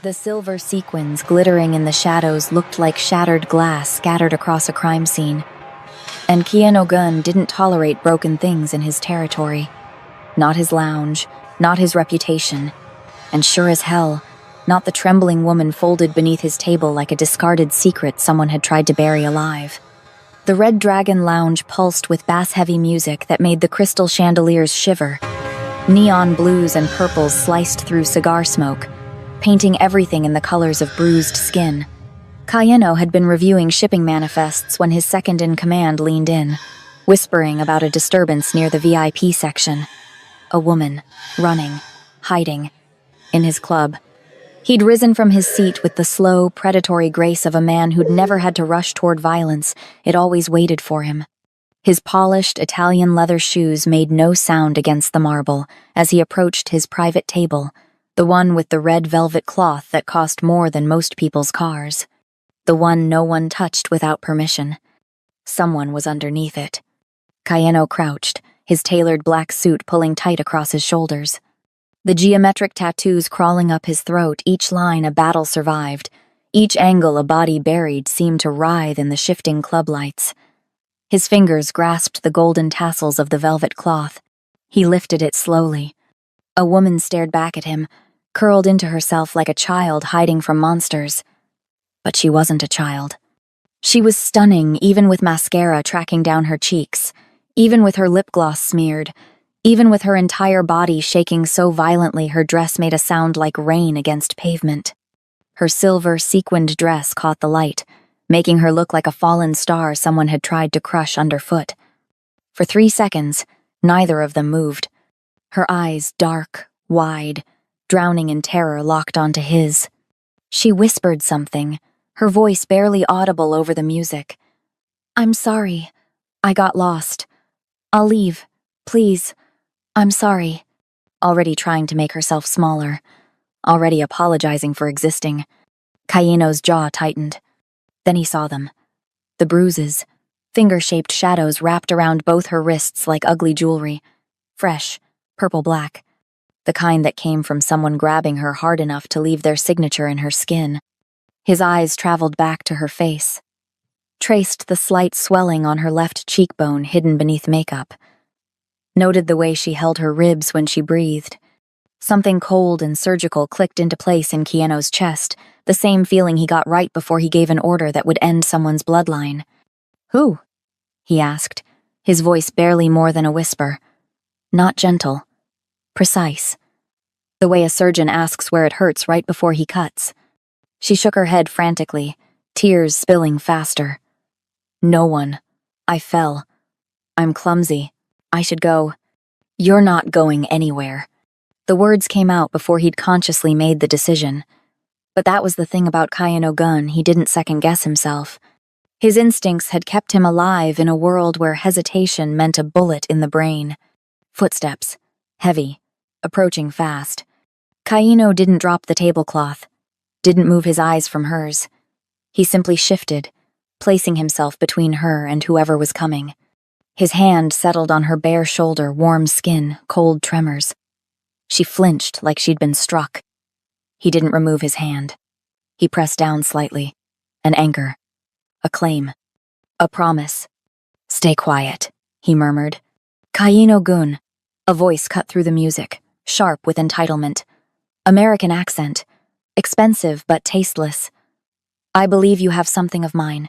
The silver sequins glittering in the shadows looked like shattered glass scattered across a crime scene. And Kienogun didn't tolerate broken things in his territory. Not his lounge, not his reputation, and sure as hell, not the trembling woman folded beneath his table like a discarded secret someone had tried to bury alive. The Red Dragon Lounge pulsed with bass-heavy music that made the crystal chandeliers shiver. Neon blues and purples sliced through cigar smoke, painting everything in the colors of bruised skin. Cayeno had been reviewing shipping manifests when his second-in-command leaned in, whispering about a disturbance near the VIP section. A woman, running, hiding, in his club. He'd risen from his seat with the slow, predatory grace of a man who'd never had to rush toward violence. It always waited for him. His polished Italian leather shoes made no sound against the marble as he approached his private table, the one with the red velvet cloth that cost more than most people's cars. The one no one touched without permission. Someone was underneath it. Cayeno crouched, his tailored black suit pulling tight across his shoulders. The geometric tattoos crawling up his throat, each line a battle survived. Each angle a body buried seemed to writhe in the shifting club lights. His fingers grasped the golden tassels of the velvet cloth. He lifted it slowly. A woman stared back at him, curled into herself like a child hiding from monsters. But she wasn't a child. She was stunning, even with mascara tracking down her cheeks, even with her lip gloss smeared, even with her entire body shaking so violently her dress made a sound like rain against pavement. Her silver, sequined dress caught the light, making her look like a fallen star someone had tried to crush underfoot. For 3 seconds, neither of them moved. Her eyes, dark, wide, drowning in terror, locked onto his. She whispered something, her voice barely audible over the music. "I'm sorry. I got lost. I'll leave. Please. I'm sorry." Already trying to make herself smaller. Already apologizing for existing. Cayeno's jaw tightened. Then he saw them. The bruises. Finger-shaped shadows wrapped around both her wrists like ugly jewelry. Fresh, purple-black. The kind that came from someone grabbing her hard enough to leave their signature in her skin. His eyes traveled back to her face. Traced the slight swelling on her left cheekbone hidden beneath makeup. Noted the way she held her ribs when she breathed. Something cold and surgical clicked into place in Kieno's chest, the same feeling he got right before he gave an order that would end someone's bloodline. "Who?" he asked, his voice barely more than a whisper. Not gentle. Precise. The way a surgeon asks where it hurts right before he cuts. She shook her head frantically, tears spilling faster. "No one. I fell. I'm clumsy. I should go." "You're not going anywhere." The words came out before he'd consciously made the decision. But that was the thing about Cayenogun, he didn't second-guess himself. His instincts had kept him alive in a world where hesitation meant a bullet in the brain. Footsteps. Heavy. Approaching fast. Cayeno didn't drop the tablecloth. Didn't move his eyes from hers. He simply shifted, placing himself between her and whoever was coming. His hand settled on her bare shoulder, warm skin, cold tremors. She flinched like she'd been struck. He didn't remove his hand. He pressed down slightly. An anchor. A claim. A promise. "Stay quiet," he murmured. "Cayenogun." A voice cut through the music, sharp with entitlement. American accent. Expensive but tasteless. "I believe you have something of mine."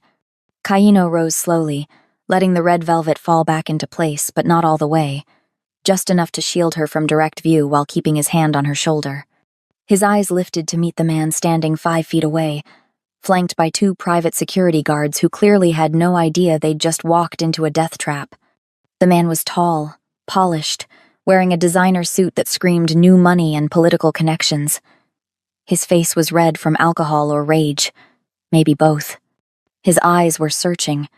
Cayeno rose slowly, letting the red velvet fall back into place, but not all the way. Just enough to shield her from direct view while keeping his hand on her shoulder. His eyes lifted to meet the man standing 5 feet away, flanked by 2 private security guards who clearly had no idea they'd just walked into a death trap. The man was tall, polished, wearing a designer suit that screamed new money and political connections. His face was red from alcohol or rage, maybe both. His eyes were searching,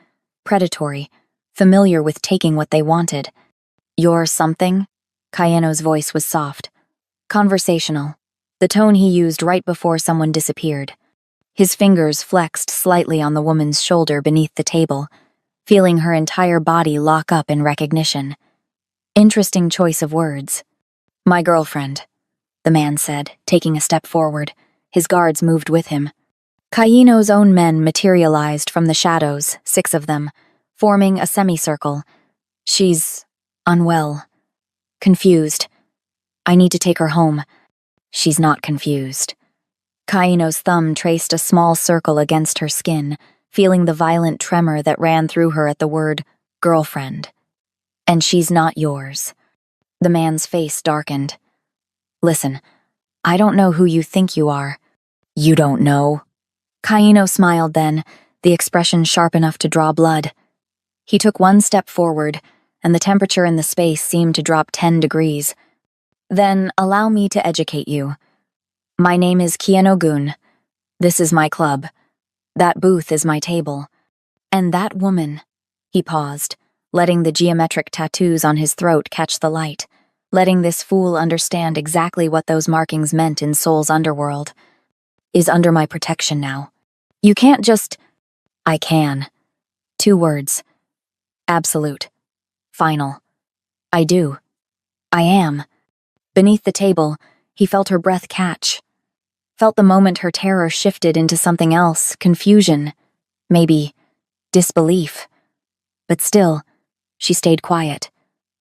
predatory, familiar with taking what they wanted. "You're something?" Cayeno's voice was soft, conversational, the tone he used right before someone disappeared. His fingers flexed slightly on the woman's shoulder beneath the table, feeling her entire body lock up in recognition. Interesting choice of words. "My girlfriend," the man said, taking a step forward, His guards moved with him. Kaino's own men materialized from the shadows, 6 of them, forming a semicircle. She's unwell. Confused. I need to take her home. She's not confused. Kaino's thumb traced a small circle against her skin, feeling the violent tremor that ran through her at the word girlfriend. And she's not yours. The man's face darkened. Listen, I don't know who you think you are. You don't know. Kaino smiled then, the expression sharp enough to draw blood. He took 1 step forward, and the temperature in the space seemed to drop 10 degrees. Then allow me to educate you. My name is Kiano-gun. This is my club. That booth is my table. And that woman. He paused, letting the geometric tattoos on his throat catch the light, letting this fool understand exactly what those markings meant in Soul's underworld. Is under my protection now. You can't just... I can. 2 words. Absolute. Final. I do. I am. Beneath the table, he felt her breath catch. Felt the moment her terror shifted into something else, confusion, maybe disbelief. But still, she stayed quiet.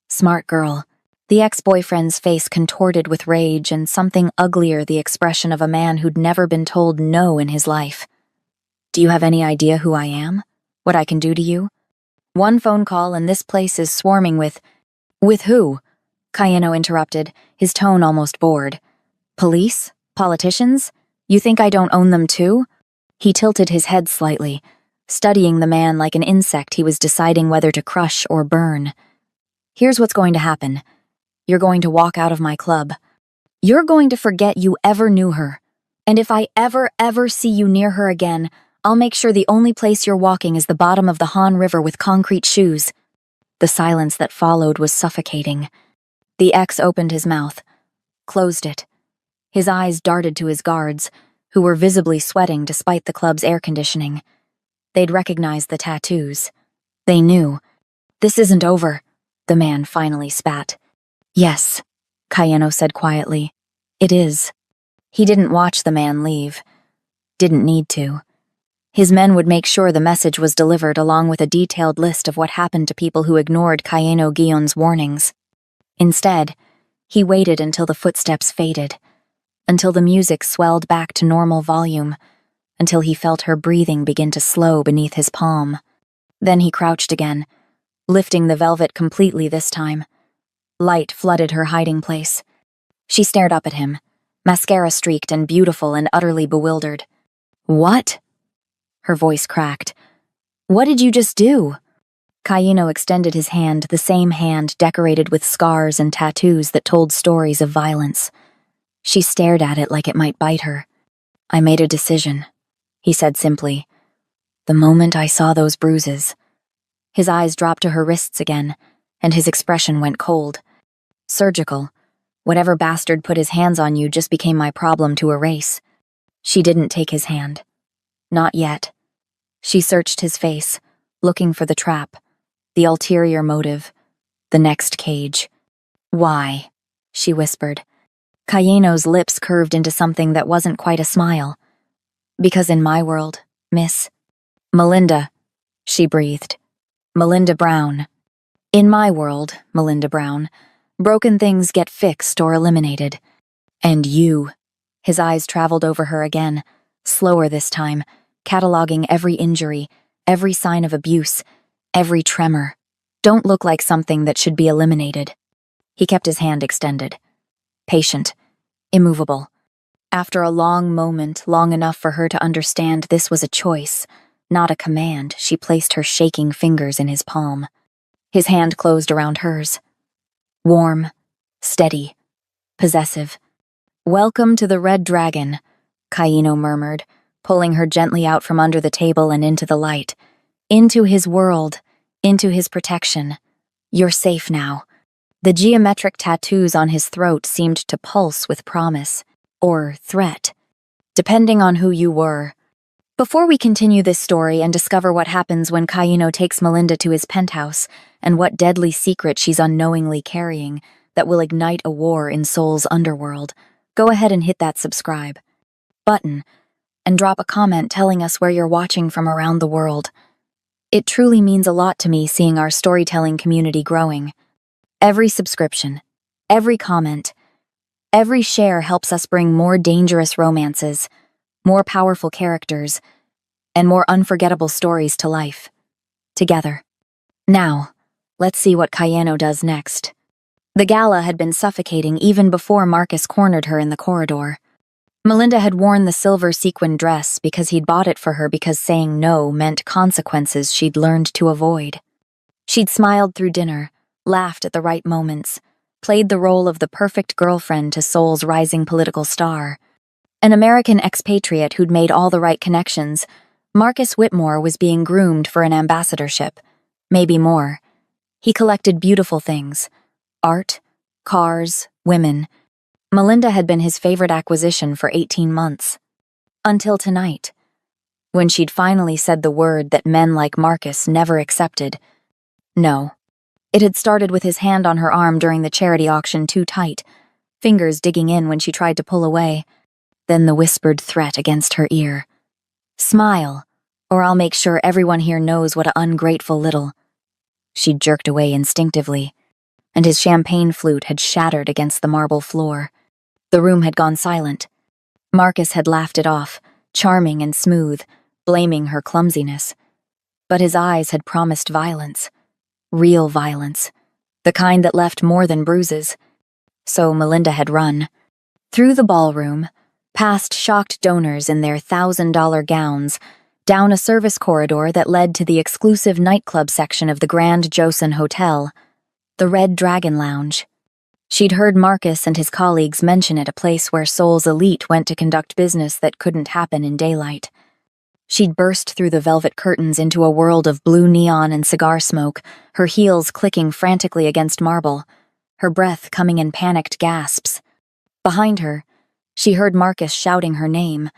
Smart girl. The ex-boyfriend's face contorted with rage and something uglier, the expression of a man who'd never been told no in his life. Do you have any idea who I am? What I can do to you? 1 phone call and this place is swarming with... With who? Kaino interrupted, his tone almost bored. Police? Politicians? You think I don't own them too? He tilted his head slightly, studying the man like an insect he was deciding whether to crush or burn. Here's what's going to happen. You're going to walk out of my club. You're going to forget you ever knew her. And if I ever see you near her again, I'll make sure the only place you're walking is the bottom of the Han River with concrete shoes. The silence that followed was suffocating. The ex opened his mouth, closed it. His eyes darted to his guards, who were visibly sweating despite the club's air conditioning. They'd recognized the tattoos. They knew. This isn't over, the man finally spat. Yes, Kaino said quietly. It is. He didn't watch the man leave. Didn't need to. His men would make sure the message was delivered along with a detailed list of what happened to people who ignored Kaino-gion's warnings. Instead, he waited until the footsteps faded, until the music swelled back to normal volume, until he felt her breathing begin to slow beneath his palm. Then he crouched again, lifting the velvet completely this time. Light flooded her hiding place. She stared up at him, mascara-streaked and beautiful and utterly bewildered. What? Her voice cracked. What did you just do? Kaino extended his hand, the same hand decorated with scars and tattoos that told stories of violence. She stared at it like it might bite her. I made a decision, he said simply. The moment I saw those bruises. His eyes dropped to her wrists again, and his expression went cold. Surgical. Whatever bastard put his hands on you just became my problem to erase. She didn't take his hand. Not yet. She searched his face, looking for the trap, the ulterior motive, the next cage. Why? She whispered. Kaino's lips curved into something that wasn't quite a smile. Because in my world, miss. Melinda, she breathed. Melinda Brown. In my world, Melinda Brown, broken things get fixed or eliminated. And you. His eyes traveled over her again, slower this time, cataloging every injury, every sign of abuse, every tremor. Don't look like something that should be eliminated. He kept his hand extended. Patient. Immovable. After a long moment, long enough for her to understand this was a choice, not a command, she placed her shaking fingers in his palm. His hand closed around hers. Warm, steady, possessive. Welcome to the Red Dragon, Kaino murmured, pulling her gently out from under the table and into the light. Into his world, into his protection. You're safe now. The geometric tattoos on his throat seemed to pulse with promise, or threat, depending on who you were. Before we continue this story and discover what happens when Kaino takes Melinda to his penthouse and what deadly secret she's unknowingly carrying that will ignite a war in Soul's underworld, go ahead and hit that subscribe. button and drop a comment telling us where you're watching from around the world. It truly means a lot to me seeing our storytelling community growing. Every subscription, every comment, every share helps us bring more dangerous romances, more powerful characters, and more unforgettable stories to life. Together. Now, let's see what Cayeno does next. The gala had been suffocating even before Marcus cornered her in the corridor. Melinda had worn the silver sequin dress because he'd bought it for her because saying no meant consequences she'd learned to avoid. She'd smiled through dinner, laughed at the right moments, played the role of the perfect girlfriend to Seoul's rising political star. An American expatriate who'd made all the right connections, Marcus Whitmore was being groomed for an ambassadorship. Maybe more. He collected beautiful things. Art, cars, women. Melinda had been his favorite acquisition for 18 months. Until tonight, when she'd finally said the word that men like Marcus never accepted. No. It had started with his hand on her arm during the charity auction too tight, fingers digging in when she tried to pull away, then the whispered threat against her ear. Smile, or I'll make sure everyone here knows what a ungrateful little. She'd jerked away instinctively, and his champagne flute had shattered against the marble floor. The room had gone silent. Marcus had laughed it off, charming and smooth, blaming her clumsiness. But his eyes had promised violence. Real violence. The kind that left more than bruises. So Melinda had run. Through the ballroom, past shocked donors in their $1,000 gowns, down a service corridor that led to the exclusive nightclub section of the Grand Joseon Hotel, the Red Dragon Lounge. She'd heard Marcus and his colleagues mention it, a place where Seoul's elite went to conduct business that couldn't happen in daylight. She'd burst through the velvet curtains into a world of blue neon and cigar smoke, her heels clicking frantically against marble, her breath coming in panicked gasps. Behind her, she heard Marcus shouting her name,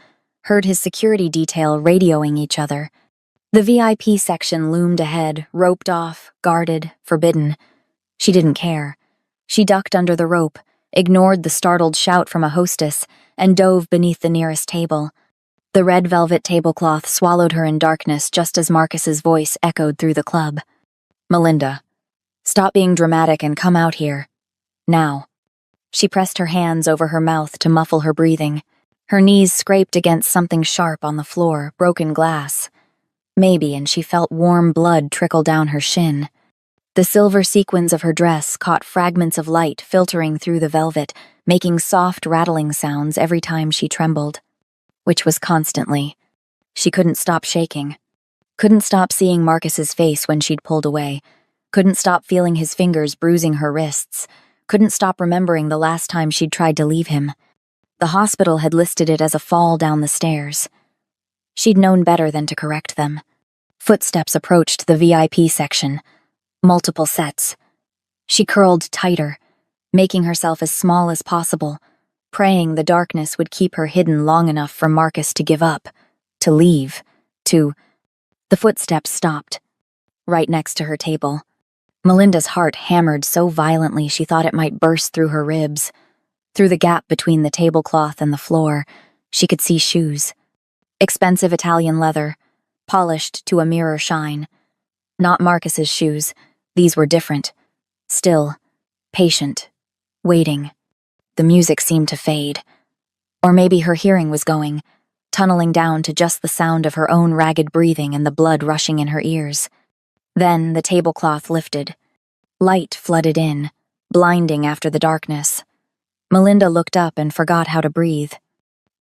heard his security detail radioing each other. The VIP section loomed ahead, roped off, guarded, forbidden. She didn't care. She ducked under the rope, ignored the startled shout from a hostess, and dove beneath the nearest table. The red velvet tablecloth swallowed her in darkness just as Marcus's voice echoed through the club. Melinda, stop being dramatic and come out here. Now. She pressed her hands over her mouth to muffle her breathing. Her knees scraped against something sharp on the floor, broken glass. Maybe, and she felt warm blood trickle down her shin. The silver sequins of her dress caught fragments of light filtering through the velvet, making soft rattling sounds every time she trembled. Which was constantly. She couldn't stop shaking. Couldn't stop seeing Marcus's face when she'd pulled away. Couldn't stop feeling his fingers bruising her wrists. Couldn't stop remembering the last time she'd tried to leave him. The hospital had listed it as a fall down the stairs. She'd known better than to correct them. Footsteps approached the VIP section. Multiple sets. She curled tighter, making herself as small as possible, praying the darkness would keep her hidden long enough for Marcus to give up, to leave, to... The footsteps stopped, right next to her table. Melinda's heart hammered so violently she thought it might burst through her ribs. Through the gap between the tablecloth and the floor, she could see shoes. Expensive Italian leather, polished to a mirror shine. Not Marcus's shoes. These were different. Still, patient, waiting. The music seemed to fade. Or maybe her hearing was going, tunneling down to just the sound of her own ragged breathing and the blood rushing in her ears. Then the tablecloth lifted. Light flooded in, blinding after the darkness. Melinda looked up and forgot how to breathe.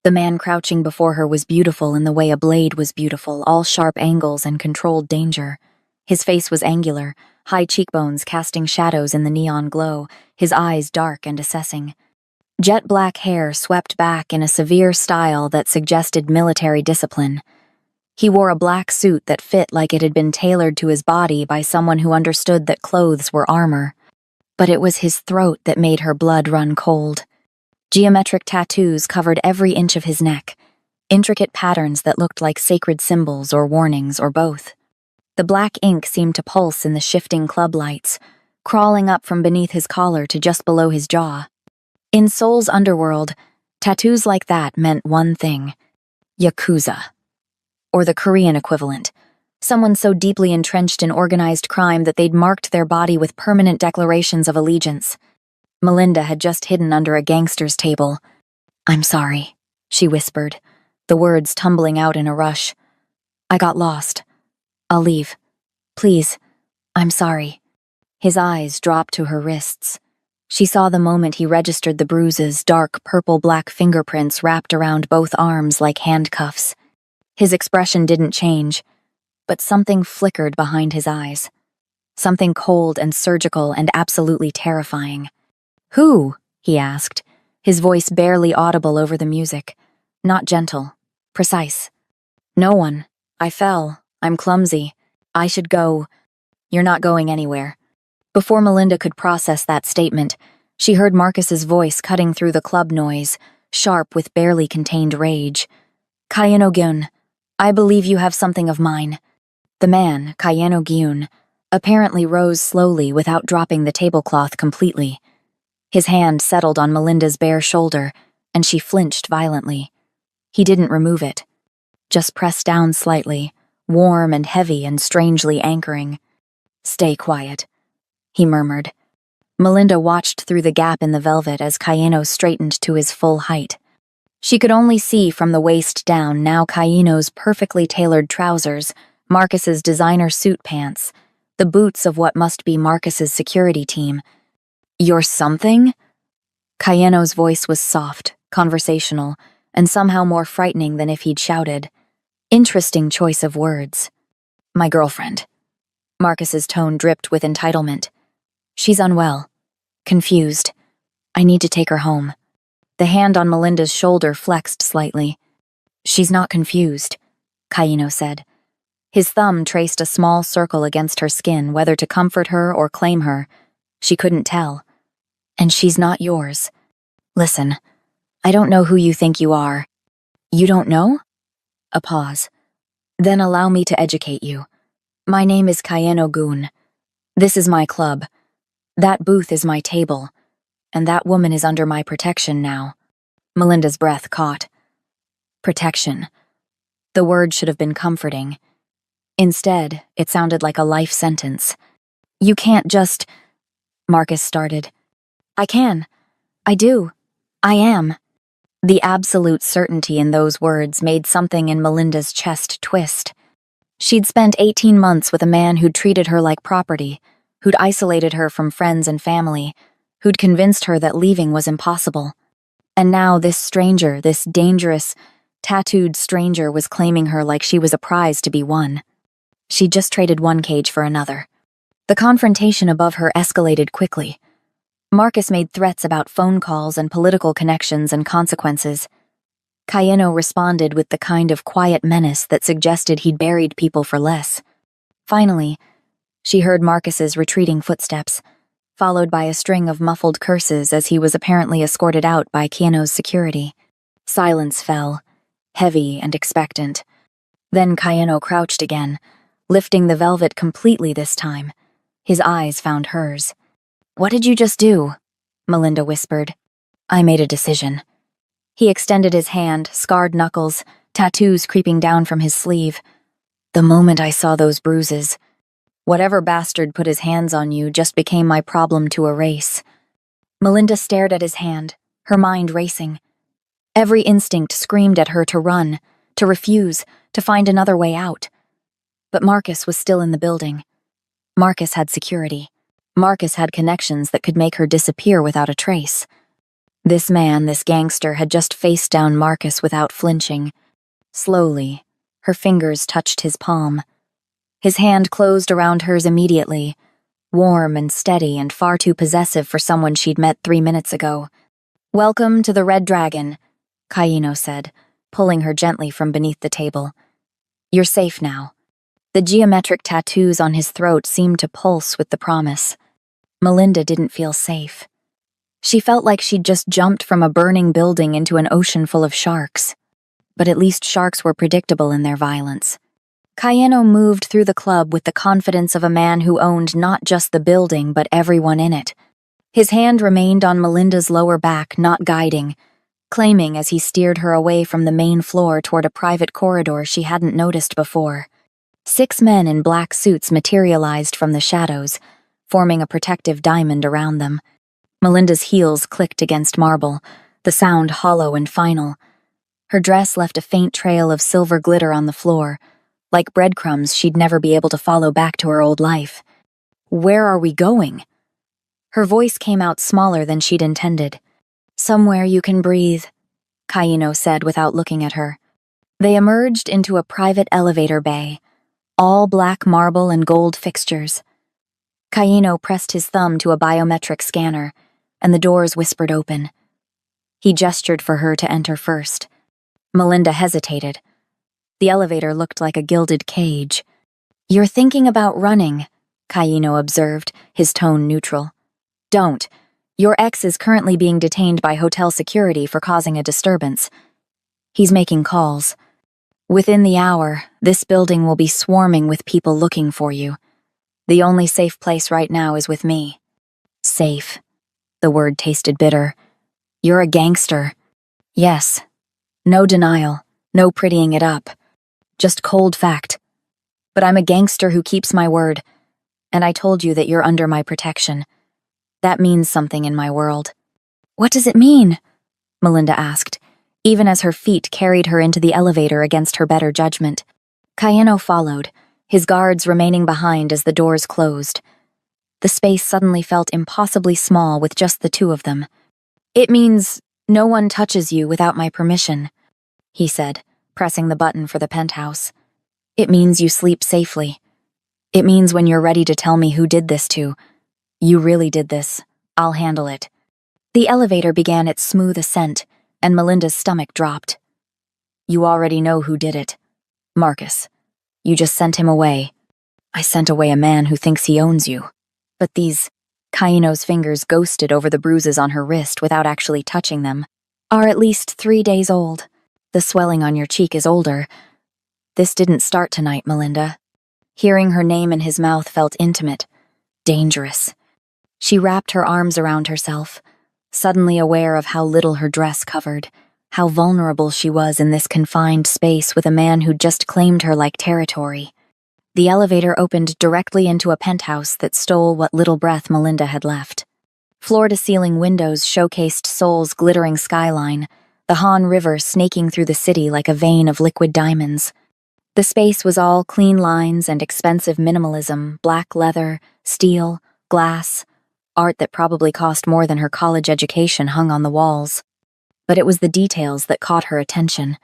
The man crouching before her was beautiful in the way a blade was beautiful, all sharp angles and controlled danger. His face was angular, high cheekbones casting shadows in the neon glow, his eyes dark and assessing. Jet black hair swept back in a severe style that suggested military discipline. He wore a black suit that fit like it had been tailored to his body by someone who understood that clothes were armor. But it was his throat that made her blood run cold. Geometric tattoos covered every inch of his neck, intricate patterns that looked like sacred symbols or warnings or both. The black ink seemed to pulse in the shifting club lights, crawling up from beneath his collar to just below his jaw. In Seoul's underworld, Tattoos like that meant one thing: Yakuza, or the Korean equivalent. Someone so deeply entrenched in organized crime that they'd marked their body with permanent declarations of allegiance. Melinda had just hidden under a gangster's table. "I'm sorry," she whispered, the words tumbling out in a rush. "I got lost. I'll leave. Please, I'm sorry." His eyes dropped to her wrists. She saw the moment he registered the bruises, dark purple-black fingerprints wrapped around both arms like handcuffs. His expression didn't change, but something flickered behind his eyes. Something cold and surgical and absolutely terrifying. "Who?" he asked, his voice barely audible over the music. Not gentle, precise. "No one. I fell. I'm clumsy. I should go." "You're not going anywhere." Before Melinda could process that statement, she heard Marcus's voice cutting through the club noise, sharp with barely contained rage. "Kayano-gyun, I believe you have something of mine." The man, Kayano-gyun, apparently rose slowly without dropping the tablecloth completely. His hand settled on Melinda's bare shoulder, and she flinched violently. He didn't remove it, just pressed down slightly, warm and heavy and strangely anchoring. "Stay quiet," he murmured. Melinda watched through the gap in the velvet as Kayano straightened to his full height. She could only see from the waist down now Kayano's perfectly tailored trousers, Marcus's designer suit pants, the boots of what must be Marcus's security team. "You're something?" Kayano's voice was soft, conversational, and somehow more frightening than if he'd shouted. Interesting choice of words. "My girlfriend." Marcus's tone dripped with entitlement. "She's unwell. Confused. I need to take her home." The hand on Melinda's shoulder flexed slightly. "She's not confused," Kayano said. His thumb traced a small circle against her skin, whether to comfort her or claim her. She couldn't tell. "And she's not yours. Listen, I don't know who you think you are." "You don't know?" A pause. "Then allow me to educate you. My name is Kayano-gun. This is my club. That booth is my table. And that woman is under my protection now." Melinda's breath caught. Protection. The word should have been comforting. Instead, it sounded like a life sentence. "You can't just—" Marcus started. "I can. I do. I am." The absolute certainty in those words made something in Melinda's chest twist. She'd spent 18 months with a man who'd treated her like property, who'd isolated her from friends and family, who'd convinced her that leaving was impossible. And now this stranger, this dangerous, tattooed stranger was claiming her like she was a prize to be won. She'd just traded one cage for another. The confrontation above her escalated quickly. Marcus made threats about phone calls and political connections and consequences. Kayano responded with the kind of quiet menace that suggested he'd buried people for less. Finally, she heard Marcus's retreating footsteps, followed by a string of muffled curses as he was apparently escorted out by Kayano's security. Silence fell, heavy and expectant. Then Kayano crouched again, lifting the velvet completely this time. His eyes found hers. "What did you just do?" Melinda whispered. "I made a decision." He extended his hand, scarred knuckles, tattoos creeping down from his sleeve. "The moment I saw those bruises, whatever bastard put his hands on you just became my problem to erase." Melinda stared at his hand, her mind racing. Every instinct screamed at her to run, to refuse, to find another way out. But Marcus was still in the building. Marcus had security. Marcus had connections that could make her disappear without a trace. This man, this gangster, had just faced down Marcus without flinching. Slowly, her fingers touched his palm. His hand closed around hers immediately, warm and steady and far too possessive for someone she'd met 3 minutes ago. "Welcome to the Red Dragon," Kayano said, pulling her gently from beneath the table. "You're safe now." The geometric tattoos on his throat seemed to pulse with the promise. Melinda didn't feel safe. She felt like she'd just jumped from a burning building into an ocean full of sharks. But at least sharks were predictable in their violence. Kayano moved through the club with the confidence of a man who owned not just the building but everyone in it. His hand remained on Melinda's lower back, not guiding, claiming as he steered her away from the main floor toward a private corridor she hadn't noticed before. 6 men in black suits materialized from the shadows, forming a protective diamond around them. Melinda's heels clicked against marble, the sound hollow and final. Her dress left a faint trail of silver glitter on the floor, like breadcrumbs she'd never be able to follow back to her old life. "Where are we going?" Her voice came out smaller than she'd intended. "Somewhere you can breathe," Kaino said without looking at her. They emerged into a private elevator bay, all black marble and gold fixtures. Kaino pressed his thumb to a biometric scanner, and the doors whispered open. He gestured for her to enter first. Melinda hesitated. The elevator looked like a gilded cage. "You're thinking about running," Kaino observed, his tone neutral. "Don't. Your ex is currently being detained by hotel security for causing a disturbance. He's making calls. Within the hour, this building will be swarming with people looking for you. The only safe place right now is with me." Safe. The word tasted bitter. "You're a gangster." "Yes. No denial, no prettying it up. Just cold fact. But I'm a gangster who keeps my word, and I told you that you're under my protection. That means something in my world." "What does it mean?" Melinda asked, even as her feet carried her into the elevator against her better judgment. Kaino followed, his guards remaining behind as the doors closed. The space suddenly felt impossibly small with just the two of them. "It means no one touches you without my permission," he said, pressing the button for the penthouse. "It means you sleep safely. It means when you're ready to tell me who did this to, you really did this, I'll handle it." The elevator began its smooth ascent, and Melinda's stomach dropped. "You already know who did it. Marcus. You just sent him away." "I sent away a man who thinks he owns you." "But these," Kaino's fingers ghosted over the bruises on her wrist without actually touching them, "are at least 3 days old. The swelling on your cheek is older. This didn't start tonight, Melinda." Hearing her name in his mouth felt intimate, dangerous. She wrapped her arms around herself, suddenly aware of how little her dress covered, how vulnerable she was in this confined space with a man who'd just claimed her like territory. The elevator opened directly into a penthouse that stole what little breath Melinda had left. Floor-to-ceiling windows showcased Seoul's glittering skyline, the Han River snaking through the city like a vein of liquid diamonds. The space was all clean lines and expensive minimalism, black leather, steel, glass, art that probably cost more than her college education hung on the walls. But it was the details that caught her attention.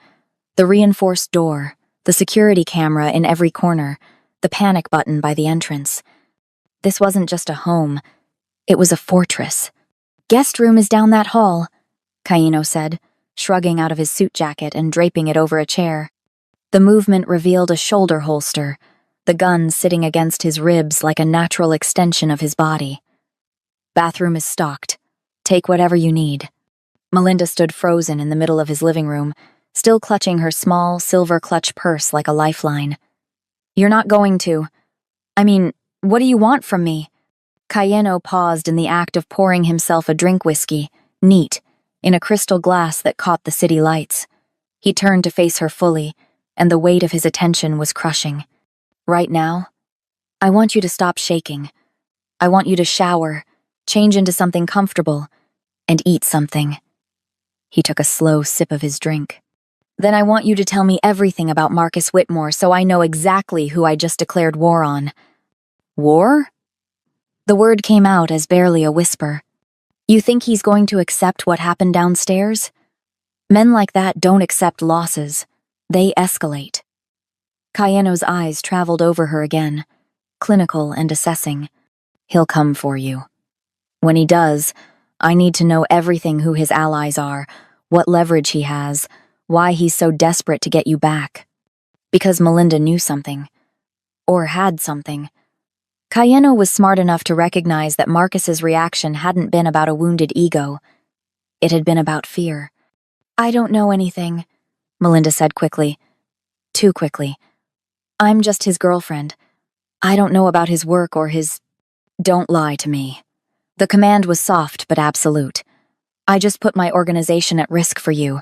The reinforced door, the security camera in every corner, the panic button by the entrance. This wasn't just a home, it was a fortress. "Guest room is down that hall," Kaino said, shrugging out of his suit jacket and draping it over a chair. The movement revealed a shoulder holster, the gun sitting against his ribs like a natural extension of his body. "Bathroom is stocked. Take whatever you need." Melinda stood frozen in the middle of his living room, still clutching her small, silver clutch purse like a lifeline. "You're not going to. I mean, what do you want from me?" Kaino paused in the act of pouring himself a drink whiskey, neat, in a crystal glass that caught the city lights. He turned to face her fully, and the weight of his attention was crushing. "Right now, I want you to stop shaking. I want you to shower, change into something comfortable, and eat something." He took a slow sip of his drink. "Then I want you to tell me everything about Marcus Whitmore so I know exactly who I just declared war on." "War?" The word came out as barely a whisper. "You think he's going to accept what happened downstairs? Men like that don't accept losses. They escalate." Kaino's eyes traveled over her again, clinical and assessing. "He'll come for you. When he does, I need to know everything: who his allies are, what leverage he has, why he's so desperate to get you back." Because Melinda knew something. Or had something. Kaino was smart enough to recognize that Marcus's reaction hadn't been about a wounded ego. It had been about fear. "I don't know anything," Melinda said quickly. Too quickly. "I'm just his girlfriend. I don't know about his work or his—" "Don't lie to me." The command was soft but absolute. I just put my organization at risk for you.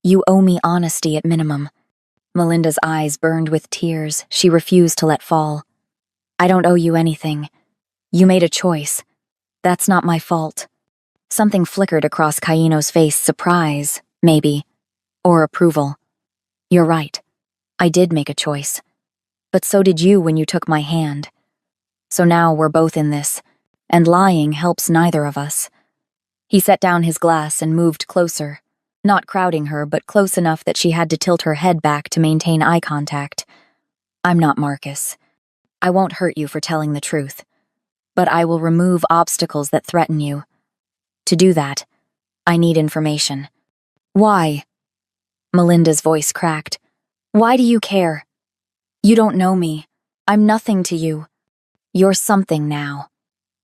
You owe me honesty at minimum." Melinda's eyes burned with tears she refused to let fall. "I don't owe you anything. You made a choice. That's not my fault." Something flickered across Kaino's face, surprise, maybe, or approval. "You're right. I did make a choice. But so did you when you took my hand. So now we're both in this, and lying helps neither of us." He set down his glass and moved closer, not crowding her, but close enough that she had to tilt her head back to maintain eye contact. "I'm not Marcus. I won't hurt you for telling the truth, but I will remove obstacles that threaten you. To do that, I need information." "Why?" Melinda's voice cracked. "Why do you care? You don't know me. I'm nothing to you." "You're something now,"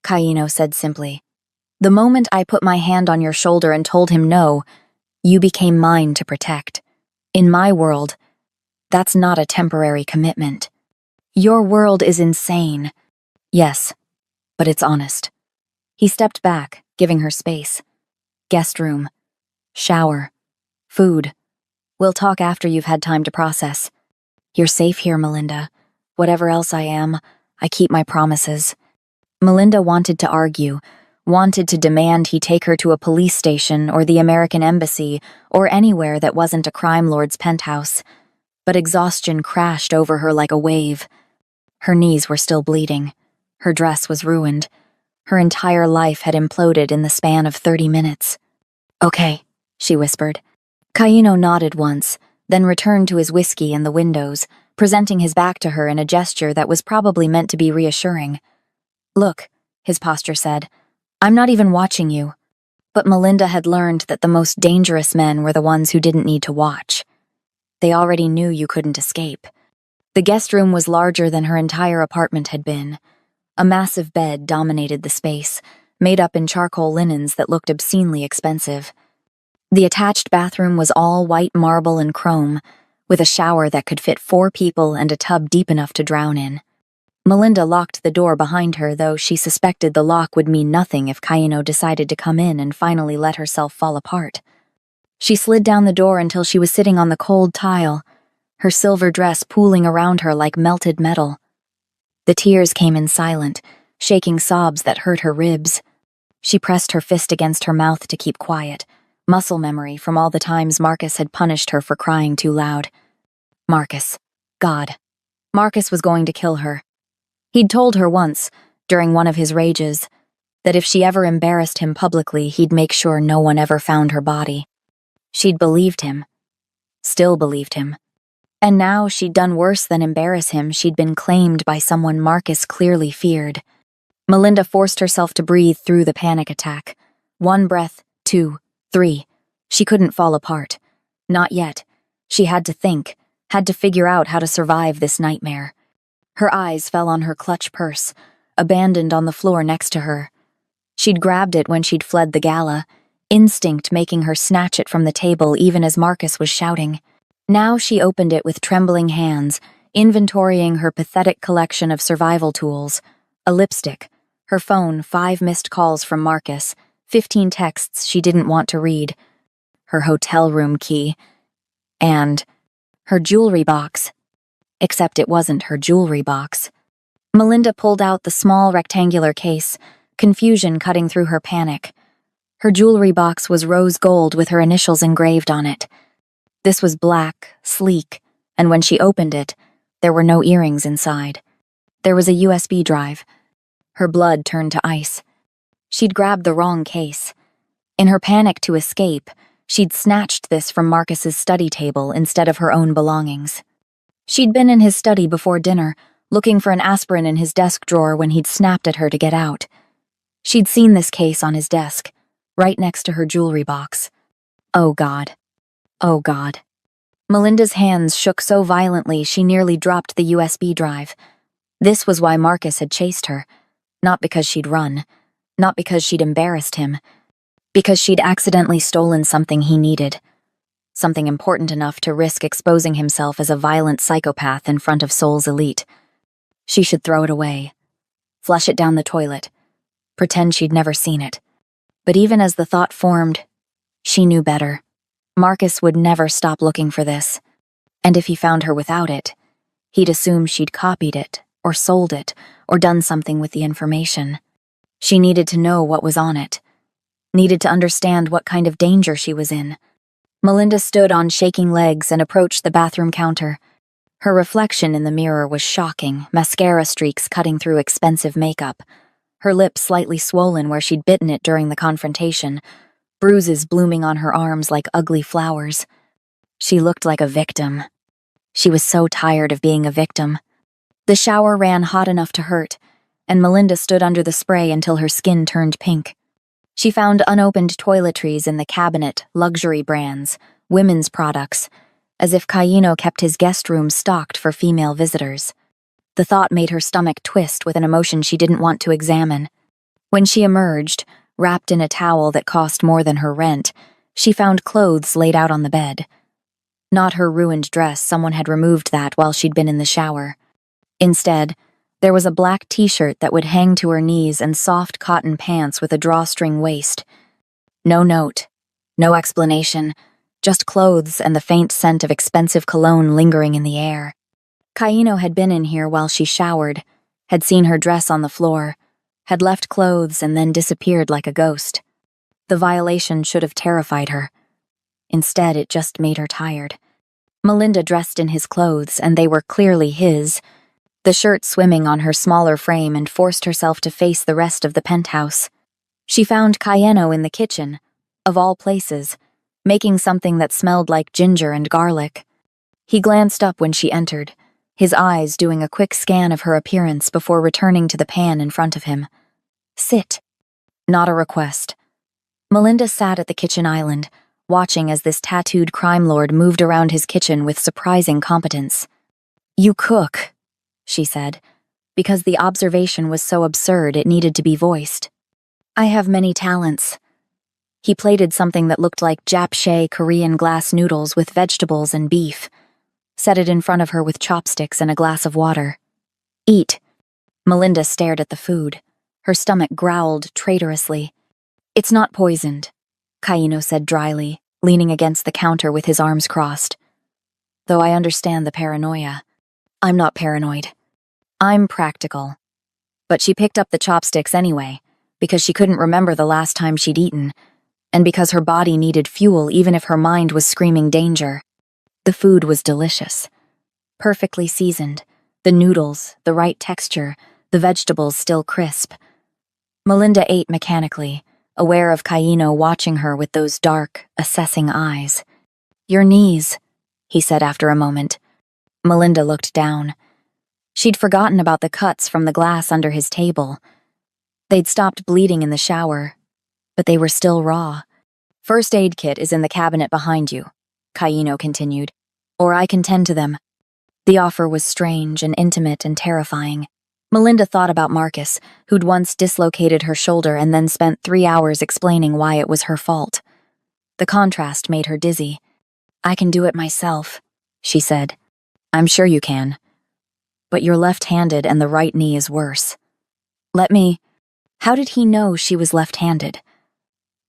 Kaino said simply. "The moment I put my hand on your shoulder and told him no, you became mine to protect. In my world, that's not a temporary commitment. Your world is insane. Yes, but it's honest." He stepped back, giving her space. "Guest room. Shower. Food. We'll talk after you've had time to process. You're safe here, Melinda. Whatever else I am, I keep my promises." Melinda wanted to argue, wanted to demand he take her to a police station or the American embassy or anywhere that wasn't a crime lord's penthouse. But exhaustion crashed over her like a wave. Her knees were still bleeding. Her dress was ruined. Her entire life had imploded in the span of 30 minutes. "Okay," she whispered. Kaino nodded once, then returned to his whiskey and the windows, presenting his back to her in a gesture that was probably meant to be reassuring. "Look," his posture said, "I'm not even watching you." But Melinda had learned that the most dangerous men were the ones who didn't need to watch. They already knew you couldn't escape. The guest room was larger than her entire apartment had been. A massive bed dominated the space, made up in charcoal linens that looked obscenely expensive. The attached bathroom was all white marble and chrome, with a shower that could fit 4 people and a tub deep enough to drown in. Melinda locked the door behind her, though she suspected the lock would mean nothing if Kaino decided to come in and finally let herself fall apart. She slid down the door until she was sitting on the cold tile, her silver dress pooling around her like melted metal. The tears came in silent, shaking sobs that hurt her ribs. She pressed her fist against her mouth to keep quiet, muscle memory from all the times Marcus had punished her for crying too loud. Marcus. God. Marcus was going to kill her. He'd told her once, during one of his rages, that if she ever embarrassed him publicly, he'd make sure no one ever found her body. She'd believed him. Still believed him. And now she'd done worse than embarrass him. She'd been claimed by someone Marcus clearly feared. Melinda forced herself to breathe through the panic attack. 1 breath, 2, 3. She couldn't fall apart. Not yet. She had to think, had to figure out how to survive this nightmare. Her eyes fell on her clutch purse, abandoned on the floor next to her. She'd grabbed it when she'd fled the gala, instinct making her snatch it from the table even as Marcus was shouting. Now she opened it with trembling hands, inventorying her pathetic collection of survival tools. A lipstick, her phone, 5 missed calls from Marcus, 15 texts she didn't want to read, her hotel room key, and her jewelry box. Except it wasn't her jewelry box. Melinda pulled out the small rectangular case, confusion cutting through her panic. Her jewelry box was rose gold with her initials engraved on it. This was black, sleek, and when she opened it, there were no earrings inside. There was a USB drive. Her blood turned to ice. She'd grabbed the wrong case. In her panic to escape, she'd snatched this from Marcus's study table instead of her own belongings. She'd been in his study before dinner, looking for an aspirin in his desk drawer when he'd snapped at her to get out. She'd seen this case on his desk, right next to her jewelry box. Oh God. Oh God. Melinda's hands shook so violently she nearly dropped the USB drive. This was why Marcus had chased her. Not because she'd run. Not because she'd embarrassed him. Because she'd accidentally stolen something he needed. Something important enough to risk exposing himself as a violent psychopath in front of Seoul's elite. She should throw it away. Flush it down the toilet. Pretend she'd never seen it. But even as the thought formed, she knew better. Marcus would never stop looking for this. And if he found her without it, he'd assume she'd copied it, or sold it, or done something with the information. She needed to know what was on it. Needed to understand what kind of danger she was in. Melinda stood on shaking legs and approached the bathroom counter. Her reflection in the mirror was shocking, mascara streaks cutting through expensive makeup. Her lips slightly swollen where she'd bitten it during the confrontation, bruises blooming on her arms like ugly flowers. She looked like a victim. She was so tired of being a victim. The shower ran hot enough to hurt, and Melinda stood under the spray until her skin turned pink. She found unopened toiletries in the cabinet, luxury brands, women's products, as if Cayeno kept his guest room stocked for female visitors. The thought made her stomach twist with an emotion she didn't want to examine. When she emerged, wrapped in a towel that cost more than her rent, she found clothes laid out on the bed. Not her ruined dress, someone had removed that while she'd been in the shower. Instead, there was a black t-shirt that would hang to her knees and soft cotton pants with a drawstring waist. No note, no explanation, just clothes and the faint scent of expensive cologne lingering in the air. Cayeno had been in here while she showered, had seen her dress on the floor, had left clothes and then disappeared like a ghost. The violation should have terrified her. Instead, it just made her tired. Melinda dressed in his clothes, and they were clearly his, the shirt swimming on her smaller frame, and forced herself to face the rest of the penthouse. She found Cayeno in the kitchen, of all places, making something that smelled like ginger and garlic. He glanced up when she entered, his eyes doing a quick scan of her appearance before returning to the pan in front of him. Sit. Not a request. Melinda sat at the kitchen island, watching as this tattooed crime lord moved around his kitchen with surprising competence. You cook, she said, because the observation was so absurd it needed to be voiced. I have many talents. He plated something that looked like japchae Korean glass noodles with vegetables and beef, set it in front of her with chopsticks and a glass of water. Eat. Melinda stared at the food. Her stomach growled traitorously. It's not poisoned, Cayeno said dryly, leaning against the counter with his arms crossed. Though I understand the paranoia. I'm not paranoid. I'm practical. But she picked up the chopsticks anyway, because she couldn't remember the last time she'd eaten, and because her body needed fuel even if her mind was screaming danger. The food was delicious. Perfectly seasoned, the noodles, the right texture, the vegetables still crisp. Melinda ate mechanically, aware of Cayeno watching her with those dark, assessing eyes. Your knees, he said after a moment. Melinda looked down. She'd forgotten about the cuts from the glass under his table. They'd stopped bleeding in the shower, but they were still raw. First aid kit is in the cabinet behind you, Cayeno continued, or I can tend to them. The offer was strange and intimate and terrifying. Melinda thought about Marcus, who'd once dislocated her shoulder and then spent 3 hours explaining why it was her fault. The contrast made her dizzy. I can do it myself, she said. I'm sure you can. But you're left-handed and the right knee is worse. Let me... How did he know she was left-handed?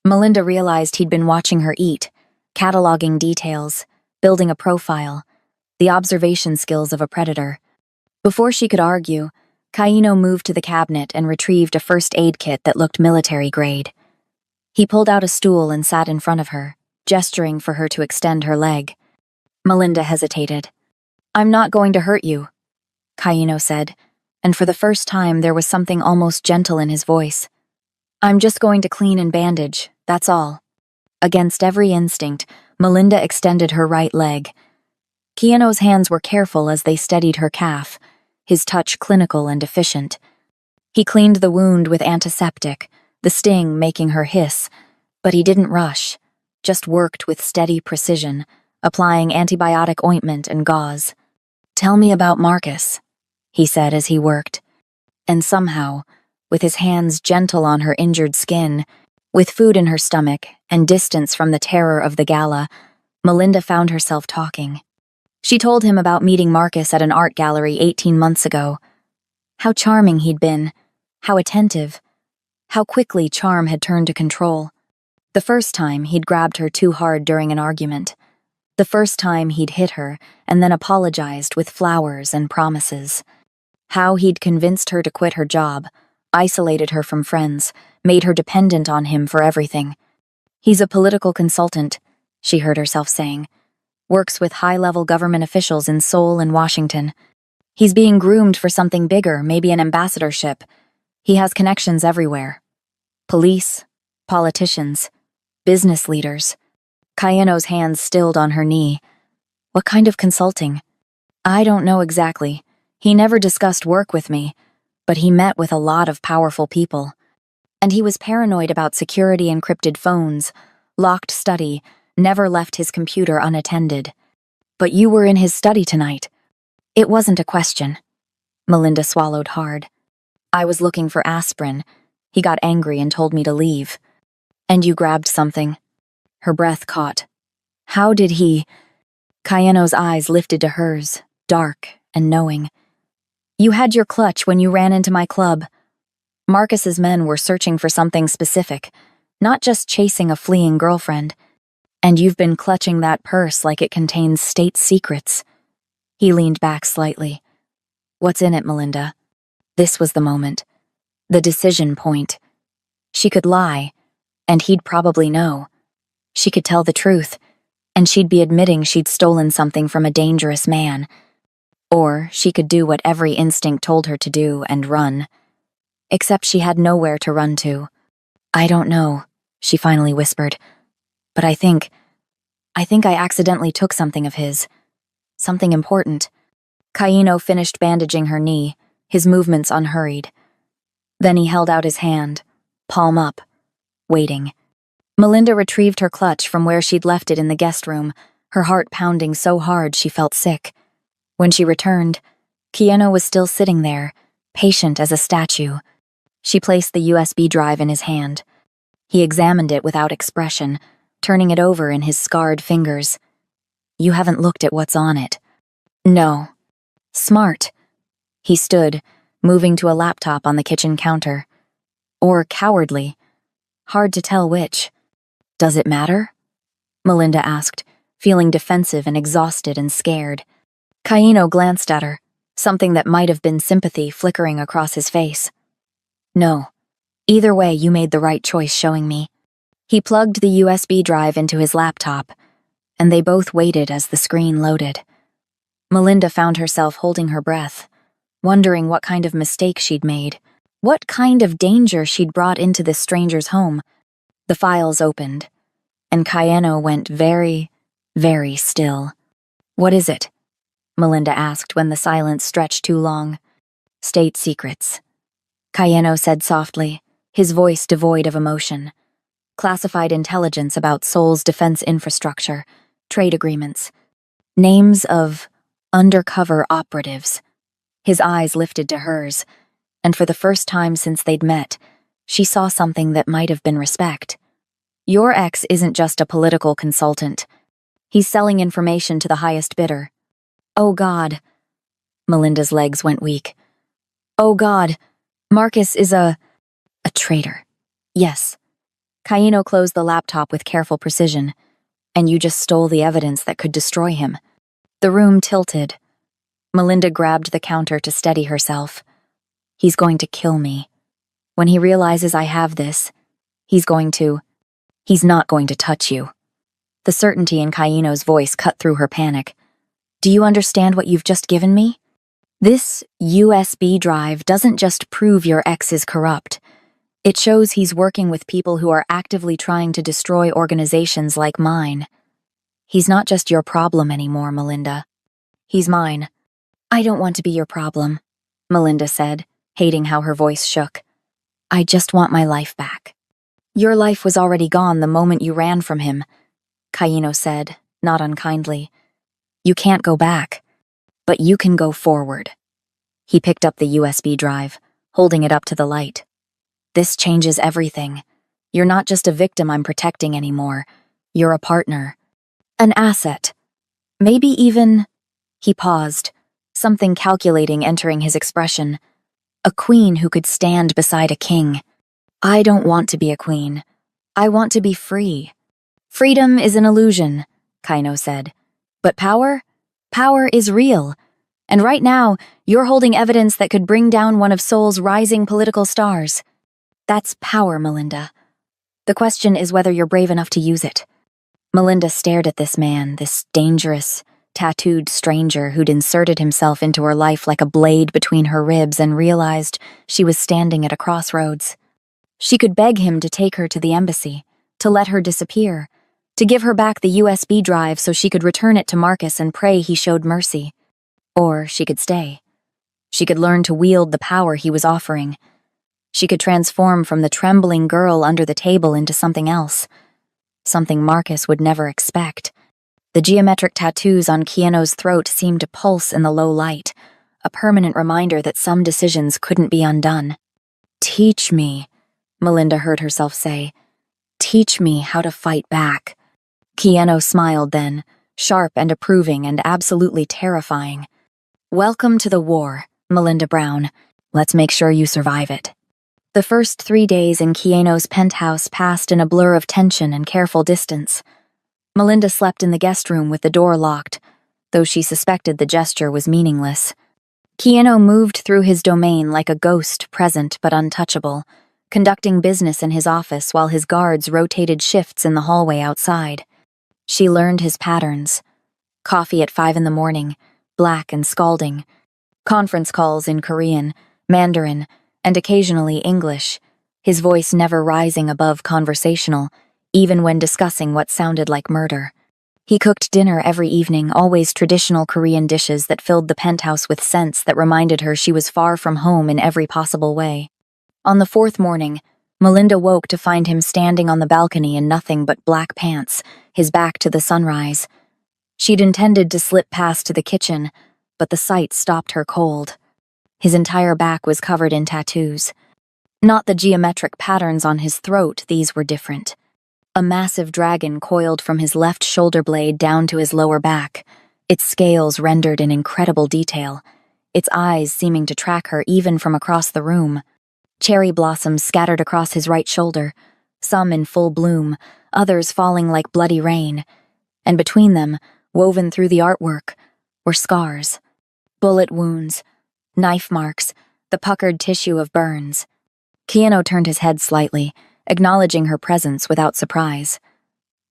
Melinda realized he'd been watching her eat, cataloging details, building a profile, the observation skills of a predator. Before she could argue, Cayeno moved to the cabinet and retrieved a first aid kit that looked military grade. He pulled out a stool and sat in front of her, gesturing for her to extend her leg. Melinda hesitated. I'm not going to hurt you, Cayeno said, and for the first time there was something almost gentle in his voice. I'm just going to clean and bandage, that's all. Against every instinct, Melinda extended her right leg. Cayeno's hands were careful as they steadied her calf, his touch clinical and efficient. He cleaned the wound with antiseptic, the sting making her hiss, but he didn't rush, just worked with steady precision, applying antibiotic ointment and gauze. Tell me about Marcus, he said as he worked. And somehow, with his hands gentle on her injured skin, with food in her stomach and distance from the terror of the gala, Melinda found herself talking. She told him about meeting Marcus at an art gallery 18 months ago. How charming he'd been, how attentive, How quickly charm had turned to control. The first time he'd grabbed her too hard during an argument. The first time he'd hit her and then apologized with flowers and promises. How he'd convinced her to quit her job, isolated her from friends, made her dependent on him for everything. He's a political consultant, she heard herself saying. Works with high-level government officials in Seoul and Washington. He's being groomed for something bigger, maybe an ambassadorship. He has connections everywhere. Police, politicians, business leaders. Kaino's hands stilled on her knee. What kind of consulting? I don't know exactly. He never discussed work with me, but he met with a lot of powerful people. And he was paranoid about security encrypted phones, locked study, never left his computer unattended. But you were in his study tonight. It wasn't a question. Melinda swallowed hard. I was looking for aspirin. He got angry and told me to leave. And you grabbed something. Her breath caught. How did he? Kaino's eyes lifted to hers, dark and knowing. You had your clutch when you ran into my club. Marcus's men were searching for something specific, not just chasing a fleeing girlfriend. And you've been clutching that purse like it contains state secrets. He leaned back slightly. What's in it, Melinda? This was the moment. The decision point. She could lie, and he'd probably know. She could tell the truth, and she'd be admitting she'd stolen something from a dangerous man. Or she could do what every instinct told her to do and run. Except she had nowhere to run to. I don't know, she finally whispered. But I think I accidentally took something of his. Something important. Kaino finished bandaging her knee, his movements unhurried. Then he held out his hand, palm up, waiting. Melinda retrieved her clutch from where she'd left it in the guest room, her heart pounding so hard she felt sick. When she returned, Kaino was still sitting there, patient as a statue. She placed the USB drive in his hand. He examined it without expression, turning it over in his scarred fingers. You haven't looked at what's on it. No. Smart. He stood, moving to a laptop on the kitchen counter. Or cowardly. Hard to tell which. Does it matter? Melinda asked, feeling defensive and exhausted and scared. Kaino glanced at her, something that might have been sympathy flickering across his face. No. Either way, you made the right choice showing me. He plugged the USB drive into his laptop, and they both waited as the screen loaded. Melinda found herself holding her breath, wondering what kind of mistake she'd made, what kind of danger she'd brought into this stranger's home. The files opened, and Kaino went very, very still. What is it? Melinda asked when the silence stretched too long. State secrets. Kaino said softly, his voice devoid of emotion. Classified intelligence about Seoul's defense infrastructure, trade agreements, names of undercover operatives. His eyes lifted to hers, and for the first time since they'd met, she saw something that might have been respect. Your ex isn't just a political consultant. He's selling information to the highest bidder. Oh God. Melinda's legs went weak. Oh God, Marcus is a traitor. Yes. Kaino closed the laptop with careful precision. And you just stole the evidence that could destroy him. The room tilted. Melinda grabbed the counter to steady herself. He's going to kill me. When he realizes I have this, he's not going to touch you. The certainty in Kaino's voice cut through her panic. Do you understand what you've just given me? This USB drive doesn't just prove your ex is corrupt. It shows he's working with people who are actively trying to destroy organizations like mine. He's not just your problem anymore, Melinda. He's mine. I don't want to be your problem, Melinda said, hating how her voice shook. I just want my life back. Your life was already gone the moment you ran from him, Kaino said, not unkindly. You can't go back, but you can go forward. He picked up the USB drive, holding it up to the light. This changes everything. You're not just a victim I'm protecting anymore. You're a partner. An asset. Maybe even... He paused, something calculating entering his expression. A queen who could stand beside a king. I don't want to be a queen. I want to be free. Freedom is an illusion, Kaino said. But power? Power is real. And right now, you're holding evidence that could bring down one of Seoul's rising political stars. That's power, Melinda. The question is whether you're brave enough to use it. Melinda stared at this man, this dangerous, tattooed stranger who'd inserted himself into her life like a blade between her ribs, and realized she was standing at a crossroads. She could beg him to take her to the embassy, to let her disappear, to give her back the USB drive so she could return it to Marcus and pray he showed mercy. Or she could stay. She could learn to wield the power he was offering. She could transform from the trembling girl under the table into something else. Something Marcus would never expect. The geometric tattoos on Keanu's throat seemed to pulse in the low light, a permanent reminder that some decisions couldn't be undone. "Teach me," Melinda heard herself say. "Teach me how to fight back." Keanu smiled then, sharp and approving and absolutely terrifying. "Welcome to the war, Melinda Brown. Let's make sure you survive it." The first 3 days in Keanu's penthouse passed in a blur of tension and careful distance. Melinda slept in the guest room with the door locked, though she suspected the gesture was meaningless. Keanu moved through his domain like a ghost, present but untouchable, conducting business in his office while his guards rotated shifts in the hallway outside. She learned his patterns. Coffee at 5 in the morning, black and scalding. Conference calls in Korean, Mandarin, and occasionally English, his voice never rising above conversational, even when discussing what sounded like murder. He cooked dinner every evening, always traditional Korean dishes that filled the penthouse with scents that reminded her she was far from home in every possible way. On the 4th morning, Melinda woke to find him standing on the balcony in nothing but black pants, his back to the sunrise. She'd intended to slip past to the kitchen, but the sight stopped her cold. His entire back was covered in tattoos. Not the geometric patterns on his throat, these were different. A massive dragon coiled from his left shoulder blade down to his lower back, its scales rendered in incredible detail, its eyes seeming to track her even from across the room. Cherry blossoms scattered across his right shoulder, some in full bloom, others falling like bloody rain. And between them, woven through the artwork, were scars. Bullet wounds, knife marks, the puckered tissue of burns. Keanu turned his head slightly, acknowledging her presence without surprise.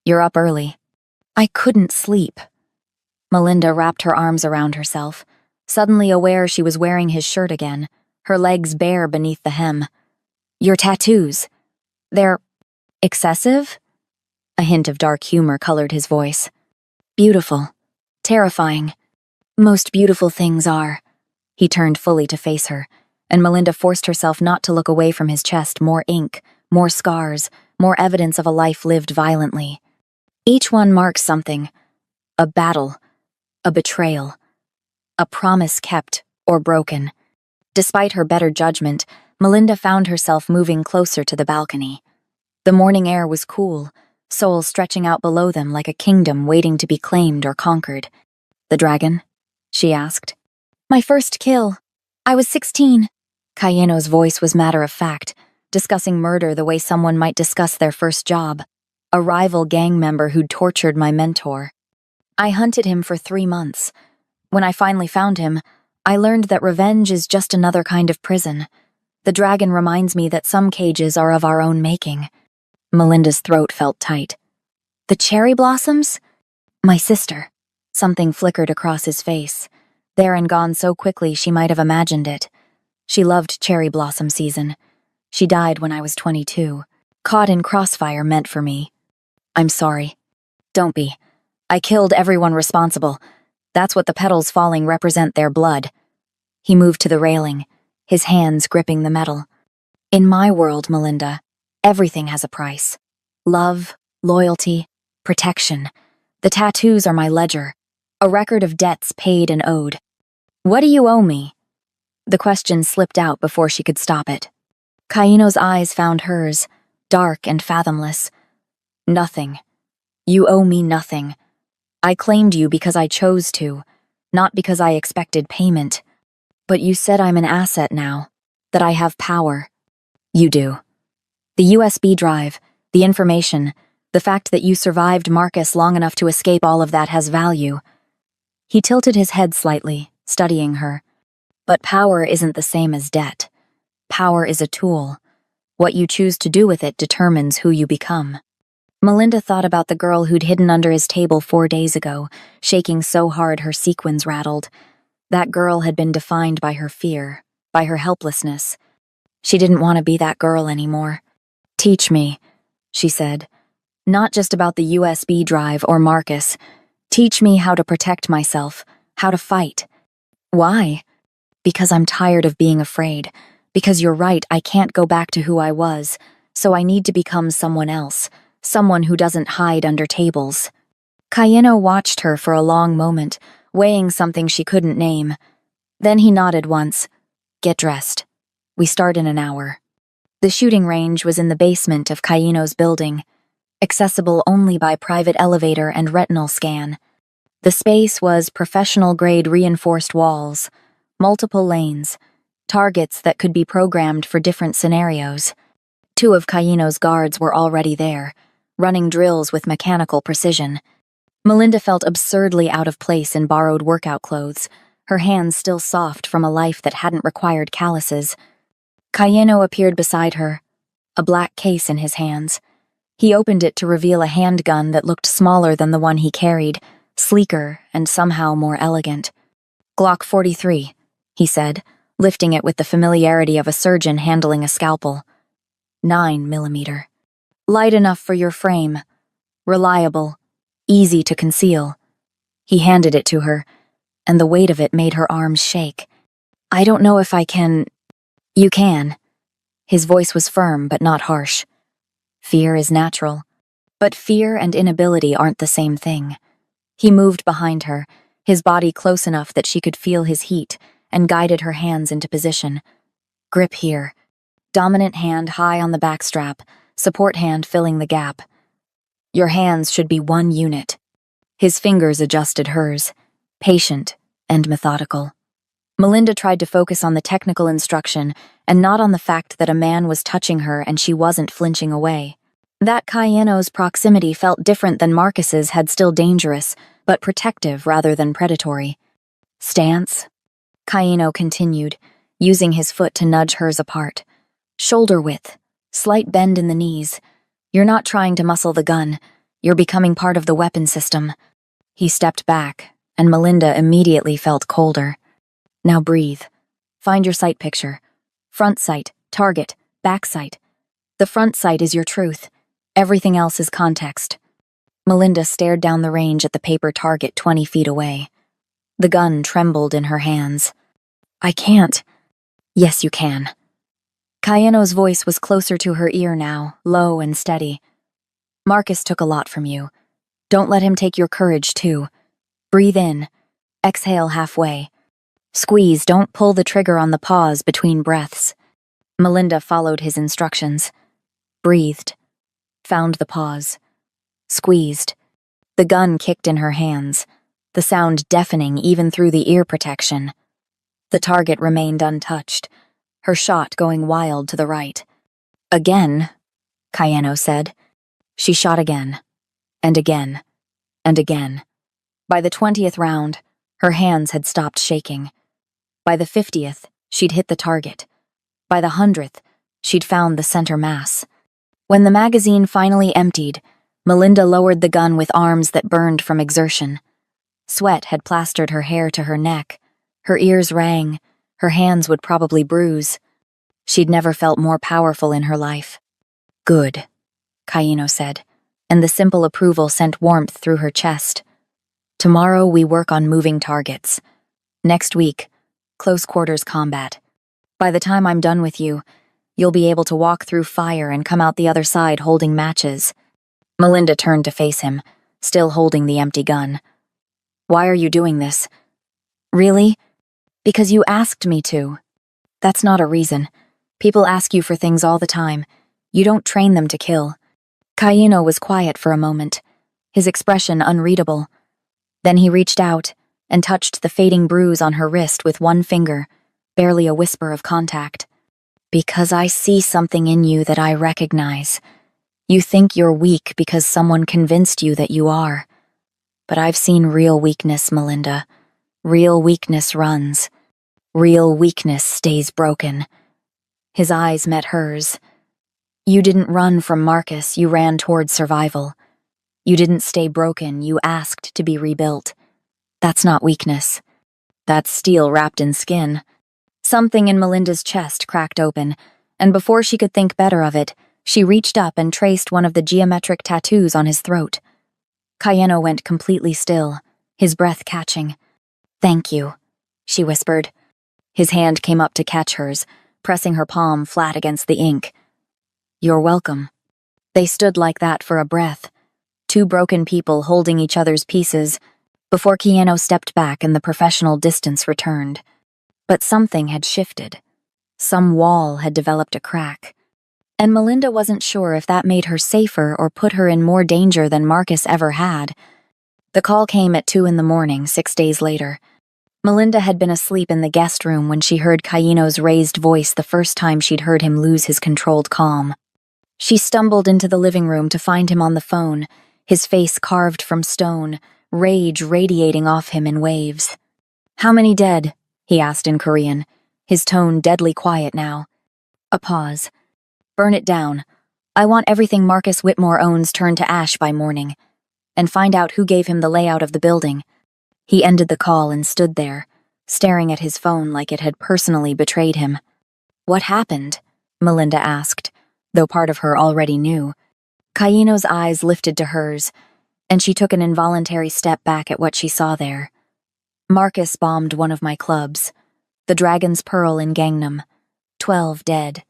"You're up early." "I couldn't sleep." Melinda wrapped her arms around herself, suddenly aware she was wearing his shirt again, her legs bare beneath the hem. "Your tattoos. They're excessive?" A hint of dark humor colored his voice. "Beautiful. Terrifying. Most beautiful things are." He turned fully to face her, and Melinda forced herself not to look away from his chest. More ink, more scars, more evidence of a life lived violently. Each one marks something. A battle, a betrayal, a promise kept or broken. Despite her better judgment, Melinda found herself moving closer to the balcony. The morning air was cool, Seoul stretching out below them like a kingdom waiting to be claimed or conquered. "The dragon?" she asked. "My first kill. I was 16. Kaino's voice was matter-of-fact, discussing murder the way someone might discuss their first job. A rival gang member who'd tortured my mentor. I hunted him for 3 months. When I finally found him, I learned that revenge is just another kind of prison. The dragon reminds me that some cages are of our own making." Melinda's throat felt tight. "The cherry blossoms?" "My sister." Something flickered across his face, there and gone so quickly she might have imagined it. She loved cherry blossom season. She died when I was 22. Caught in crossfire meant for me. "I'm sorry." "Don't be. I killed everyone responsible. That's what the petals falling represent, their blood." He moved to the railing, his hands gripping the metal. "In my world, Melinda, everything has a price. Love, loyalty, protection. The tattoos are my ledger, a record of debts paid and owed." "What do you owe me?" The question slipped out before she could stop it. Kaino's eyes found hers, dark and fathomless. "Nothing. You owe me nothing. I claimed you because I chose to, not because I expected payment. But you said I'm an asset now, that I have power." "You do." The USB drive, the information, the fact that you survived Marcus long enough to escape all of that has value. He tilted his head slightly, studying her. But power isn't the same as debt. Power is a tool. What you choose to do with it determines who you become. Melinda thought about the girl who'd hidden under his table 4 days ago, shaking so hard her sequins rattled. That girl had been defined by her fear, by her helplessness. She didn't want to be that girl anymore. "Teach me," she said. "Not just about the USB drive or Marcus. Teach me how to protect myself, how to fight." "Why?" "Because I'm tired of being afraid. Because you're right, I can't go back to who I was, so I need to become someone else, someone who doesn't hide under tables." Cayeno watched her for a long moment, weighing something she couldn't name. Then he nodded once. "Get dressed. We start in an hour." The shooting range was in the basement of Cayeno's building, accessible only by private elevator and retinal scan. The space was professional-grade reinforced walls, multiple lanes, targets that could be programmed for different scenarios. 2 of Cayeno's guards were already there, running drills with mechanical precision. Melinda felt absurdly out of place in borrowed workout clothes, her hands still soft from a life that hadn't required calluses. Cayeno appeared beside her, a black case in his hands. He opened it to reveal a handgun that looked smaller than the one he carried, sleeker and somehow more elegant. "Glock 43, he said, lifting it with the familiarity of a surgeon handling a scalpel. 9mm. "Light enough for your frame. Reliable. Easy to conceal." He handed it to her, and the weight of it made her arms shake. "I don't know if I can—" "You can." His voice was firm but not harsh. "Fear is natural. But fear and inability aren't the same thing." He moved behind her, his body close enough that she could feel his heat, and guided her hands into position. "Grip here." Dominant hand high on the backstrap, support hand filling the gap. "Your hands should be one unit." His fingers adjusted hers, patient and methodical. Melinda tried to focus on the technical instruction and not on the fact that a man was touching her and she wasn't flinching away. That Cayeno's proximity felt different than Marcus's had still dangerous, but protective rather than predatory. "Stance," Cayeno continued, using his foot to nudge hers apart. "Shoulder width, slight bend in the knees. You're not trying to muscle the gun, you're becoming part of the weapon system." He stepped back, and Melinda immediately felt colder. "Now breathe. Find your sight picture. Front sight, target, back sight. The front sight is your truth. Everything else is context." Melinda stared down the range at the paper target 20 feet away. The gun trembled in her hands. "I can't." "Yes, you can." Cayeno's voice was closer to her ear now, low and steady. "Marcus took a lot from you. Don't let him take your courage, too. Breathe in. Exhale halfway. Squeeze, don't pull the trigger on the pause between breaths." Melinda followed his instructions. Breathed. Found the pause. Squeezed. The gun kicked in her hands, the sound deafening even through the ear protection. The target remained untouched, her shot going wild to the right. "Again," Cayeno said. She shot again, and again, and again. By the 20th round, her hands had stopped shaking. By the 50th, she'd hit the target. By the 100th, she'd found the center mass. When the magazine finally emptied, Melinda lowered the gun with arms that burned from exertion. Sweat had plastered her hair to her neck. Her ears rang. Her hands would probably bruise. She'd never felt more powerful in her life. "Good," Cayeno said, and the simple approval sent warmth through her chest. "Tomorrow we work on moving targets. Next week, close quarters combat. By the time I'm done with you, you'll be able to walk through fire and come out the other side holding matches." Melinda turned to face him, still holding the empty gun. "Why are you doing this?" "Really? Because you asked me to." "That's not a reason. People ask you for things all the time. You don't train them to kill." Cayeno was quiet for a moment, his expression unreadable. Then he reached out and touched the fading bruise on her wrist with one finger, barely a whisper of contact. Because I see something in you that I recognize. You think you're weak because someone convinced you that you are. But I've seen real weakness, Melinda. Real weakness runs. Real weakness stays broken. His eyes met hers. You didn't run from Marcus, you ran toward survival. You didn't stay broken, you asked to be rebuilt. That's not weakness. That's steel wrapped in skin. Something in Melinda's chest cracked open, and before she could think better of it, she reached up and traced one of the geometric tattoos on his throat. Cayeno went completely still, his breath catching. "Thank you," she whispered. His hand came up to catch hers, pressing her palm flat against the ink. "You're welcome." They stood like that for a breath, two broken people holding each other's pieces, before Cayeno stepped back and the professional distance returned. But something had shifted. Some wall had developed a crack. And Melinda wasn't sure if that made her safer or put her in more danger than Marcus ever had. The call came at 2 a.m, 6 days later. Melinda had been asleep in the guest room when she heard Cayeno's raised voice the first time she'd heard him lose his controlled calm. She stumbled into the living room to find him on the phone, his face carved from stone, rage radiating off him in waves. "How many dead?" he asked in Korean, his tone deadly quiet now. A pause. "Burn it down. I want everything Marcus Whitmore owns turned to ash by morning. And find out who gave him the layout of the building." He ended the call and stood there, staring at his phone like it had personally betrayed him. "What happened?" Melinda asked, though part of her already knew. Cayeno's eyes lifted to hers, and she took an involuntary step back at what she saw there. "Marcus bombed one of my clubs, the Dragon's Pearl in Gangnam. 12 dead.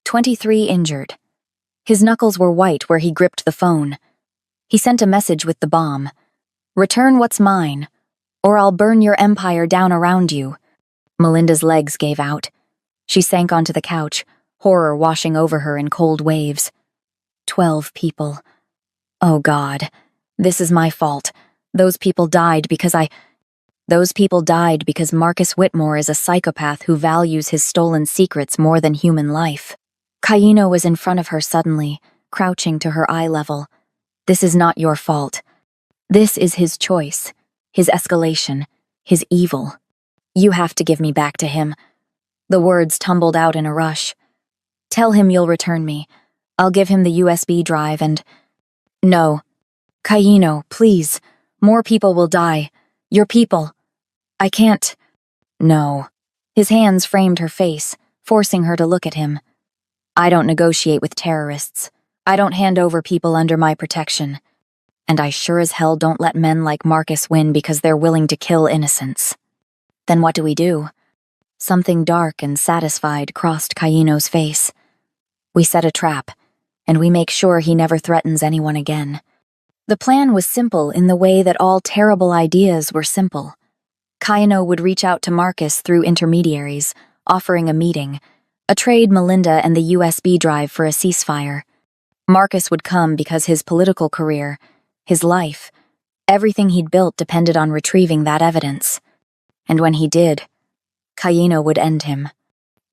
23 injured. His knuckles were white where he gripped the phone. He sent a message with the bomb. 'Return what's mine, or I'll burn your empire down around you.'" Melinda's legs gave out. She sank onto the couch, horror washing over her in cold waves. 12 people. Oh God, this is my fault. Those people died because Marcus Whitmore is a psychopath who values his stolen secrets more than human life. Cayeno was in front of her suddenly, crouching to her eye level. "This is not your fault. This is his choice, his escalation, his evil. You have to give me back to him." The words tumbled out in a rush. "Tell him you'll return me. I'll give him the USB drive and—" "No. Cayeno, please. More people will die. Your people. I can't." "No." His hands framed her face, forcing her to look at him. "I don't negotiate with terrorists. I don't hand over people under my protection. And I sure as hell don't let men like Marcus win because they're willing to kill innocents." "Then what do we do?" Something dark and satisfied crossed Cayeno's face. "We set a trap, and we make sure he never threatens anyone again." The plan was simple in the way that all terrible ideas were simple. Cayeno would reach out to Marcus through intermediaries, offering a meeting, a trade Melinda and the USB drive for a ceasefire. Marcus would come because his political career, his life, everything he'd built depended on retrieving that evidence. And when he did, Cayeno would end him.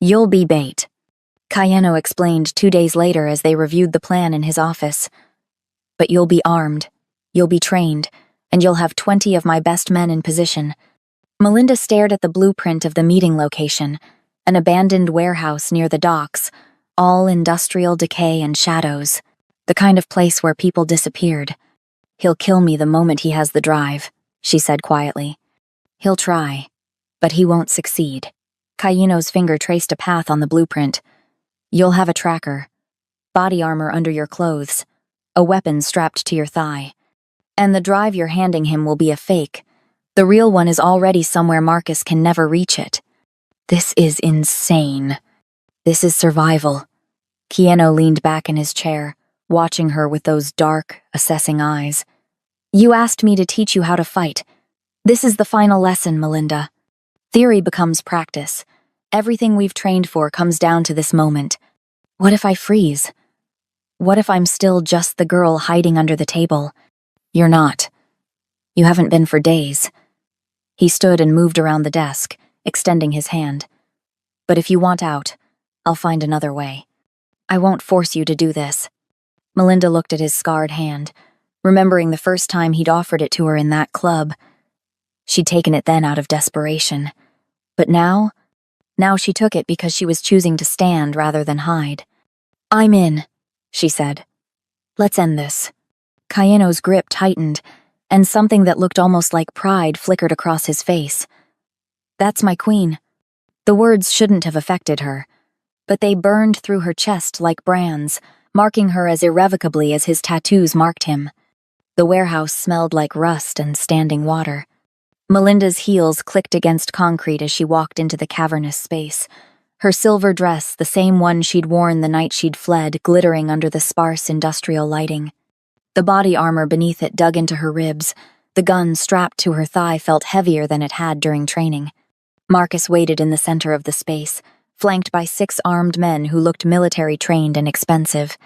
"You'll be bait," Cayeno explained 2 days later as they reviewed the plan in his office. "But you'll be armed, you'll be trained, and you'll have 20 of my best men in position." Melinda stared at the blueprint of the meeting location, an abandoned warehouse near the docks, all industrial decay and shadows, the kind of place where people disappeared. "He'll kill me the moment he has the drive," she said quietly. "He'll try, but he won't succeed." Cayeno's finger traced a path on the blueprint. "You'll have a tracker, body armor under your clothes, a weapon strapped to your thigh. And the drive you're handing him will be a fake. The real one is already somewhere Marcus can never reach it." "This is insane. This is survival." Cayeno leaned back in his chair, watching her with those dark, assessing eyes. "You asked me to teach you how to fight. This is the final lesson, Melinda. Theory becomes practice. Everything we've trained for comes down to this moment. What if I freeze? What if I'm still just the girl hiding under the table? You're not. You haven't been for days." He stood and moved around the desk, extending his hand. "But if you want out, I'll find another way. I won't force you to do this. Melinda looked at his scarred hand, remembering the first time he'd offered it to her in that club. She'd taken it then out of desperation. But now she took it because she was choosing to stand rather than hide. I'm in, she said. Let's end this. Cayeno's grip tightened, and something that looked almost like pride flickered across his face. That's my queen. The words shouldn't have affected her, but they burned through her chest like brands, marking her as irrevocably as his tattoos marked him. The warehouse smelled like rust and standing water. Melinda's heels clicked against concrete as she walked into the cavernous space, her silver dress the same one she'd worn the night she'd fled, glittering under the sparse industrial lighting. The body armor beneath it dug into her ribs. The gun strapped to her thigh felt heavier than it had during training. Marcus waited in the center of the space, flanked by 6 armed men who looked military-trained and expensive.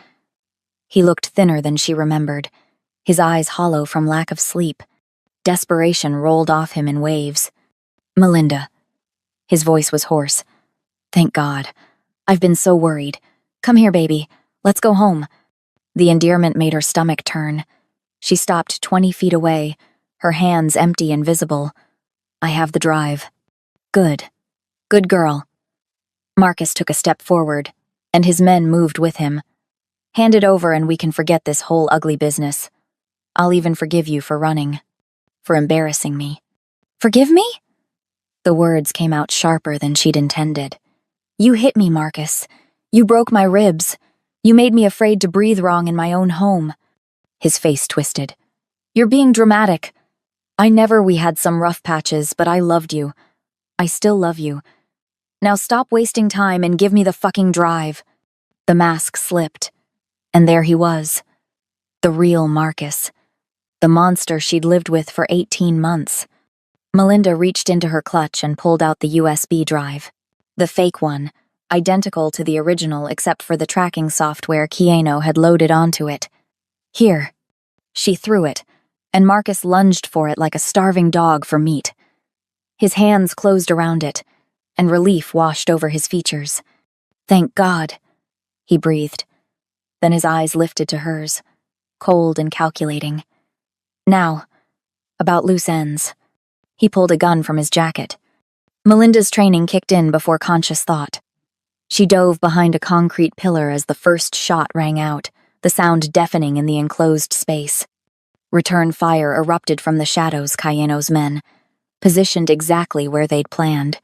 He looked thinner than she remembered, his eyes hollow from lack of sleep. Desperation rolled off him in waves. Melinda. His voice was hoarse. Thank God. I've been so worried. Come here, baby. Let's go home. The endearment made her stomach turn. She stopped 20 feet away, her hands empty and visible. I have the drive. Good. Good girl. Marcus took a step forward, and his men moved with him. Hand it over and we can forget this whole ugly business. I'll even forgive you for running. For embarrassing me. Forgive me? The words came out sharper than she'd intended. You hit me, Marcus. You broke my ribs. You made me afraid to breathe wrong in my own home. His face twisted. You're being dramatic. We had some rough patches, but I loved you. I still love you. Now stop wasting time and give me the fucking drive. The mask slipped, and there he was. The real Marcus. The monster she'd lived with for 18 months. Melinda reached into her clutch and pulled out the USB drive. The fake one, identical to the original except for the tracking software Cayeno had loaded onto it. Here. She threw it, and Marcus lunged for it like a starving dog for meat. His hands closed around it, and relief washed over his features. Thank God, he breathed. Then his eyes lifted to hers, cold and calculating. Now, about loose ends. He pulled a gun from his jacket. Melinda's training kicked in before conscious thought. She dove behind a concrete pillar as the first shot rang out, the sound deafening in the enclosed space. Return fire erupted from the shadows, Cayeno's men, positioned exactly where they'd planned.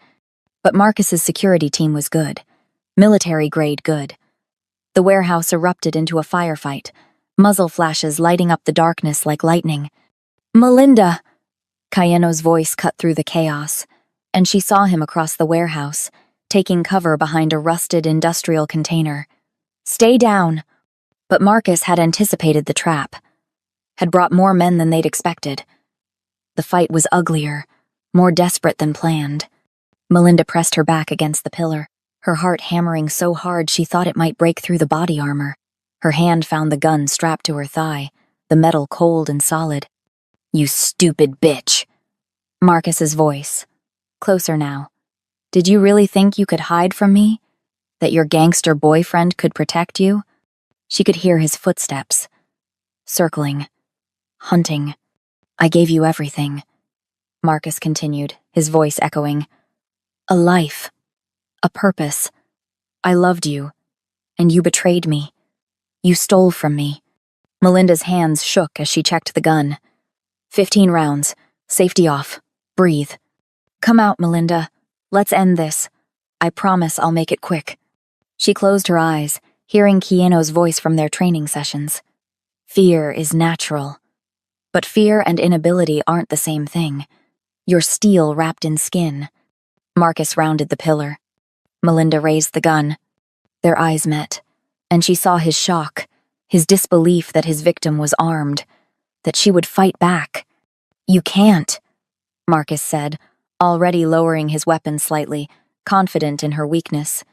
But Marcus's security team was good. Military-grade good. The warehouse erupted into a firefight, muzzle flashes lighting up the darkness like lightning. Melinda! Cayeno's voice cut through the chaos, and she saw him across the warehouse, taking cover behind a rusted industrial container. Stay down! But Marcus had anticipated the trap, had brought more men than they'd expected. The fight was uglier, more desperate than planned. Melinda pressed her back against the pillar, her heart hammering so hard she thought it might break through the body armor. Her hand found the gun strapped to her thigh, the metal cold and solid. You stupid bitch! Marcus's voice. Closer now. Did you really think you could hide from me? That your gangster boyfriend could protect you? She could hear his footsteps. Circling. Hunting. I gave you everything. Marcus continued, his voice echoing. A life. A purpose. I loved you. And you betrayed me. You stole from me. Melinda's hands shook as she checked the gun. 15 rounds. Safety off. Breathe. Come out, Melinda. Let's end this. I promise I'll make it quick. She closed her eyes, hearing Cayeno's voice from their training sessions. Fear is natural. But fear and inability aren't the same thing. You're steel wrapped in skin. Marcus rounded the pillar. Melinda raised the gun. Their eyes met, and she saw his shock, his disbelief that his victim was armed, that she would fight back. You can't, Marcus said, already lowering his weapon slightly, confident in her weakness.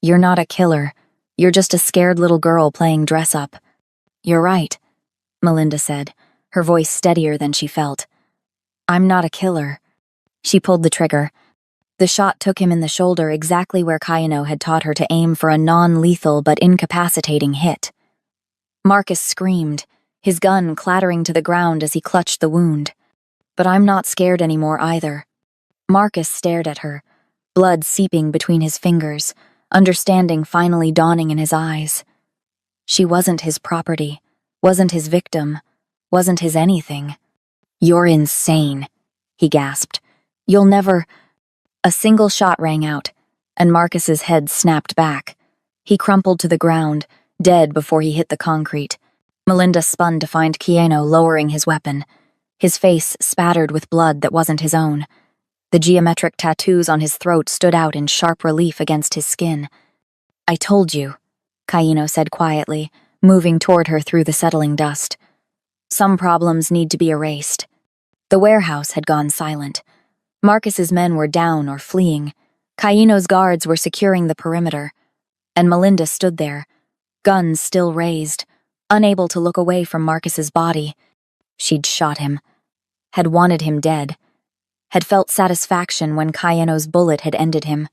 You're not a killer. You're just a scared little girl playing dress-up. You're right, Melinda said, her voice steadier than she felt. I'm not a killer. She pulled the trigger. The shot took him in the shoulder exactly where Kayano had taught her to aim for a non-lethal but incapacitating hit. Marcus screamed, his gun clattering to the ground as he clutched the wound. But I'm not scared anymore either. Marcus stared at her, blood seeping between his fingers, understanding finally dawning in his eyes. She wasn't his property, wasn't his victim, wasn't his anything. You're insane, he gasped. You'll never... A single shot rang out, and Marcus's head snapped back. He crumpled to the ground, dead before he hit the concrete. Melinda spun to find Keanu lowering his weapon, his face spattered with blood that wasn't his own. The geometric tattoos on his throat stood out in sharp relief against his skin. I told you, Keanu said quietly, moving toward her through the settling dust. Some problems need to be erased. The warehouse had gone silent. Marcus's men were down or fleeing. Keanu's guards were securing the perimeter. And Melinda stood there, guns still raised, unable to look away from Marcus's body. She'd shot him, had wanted him dead, had felt satisfaction when Keanu's bullet had ended him.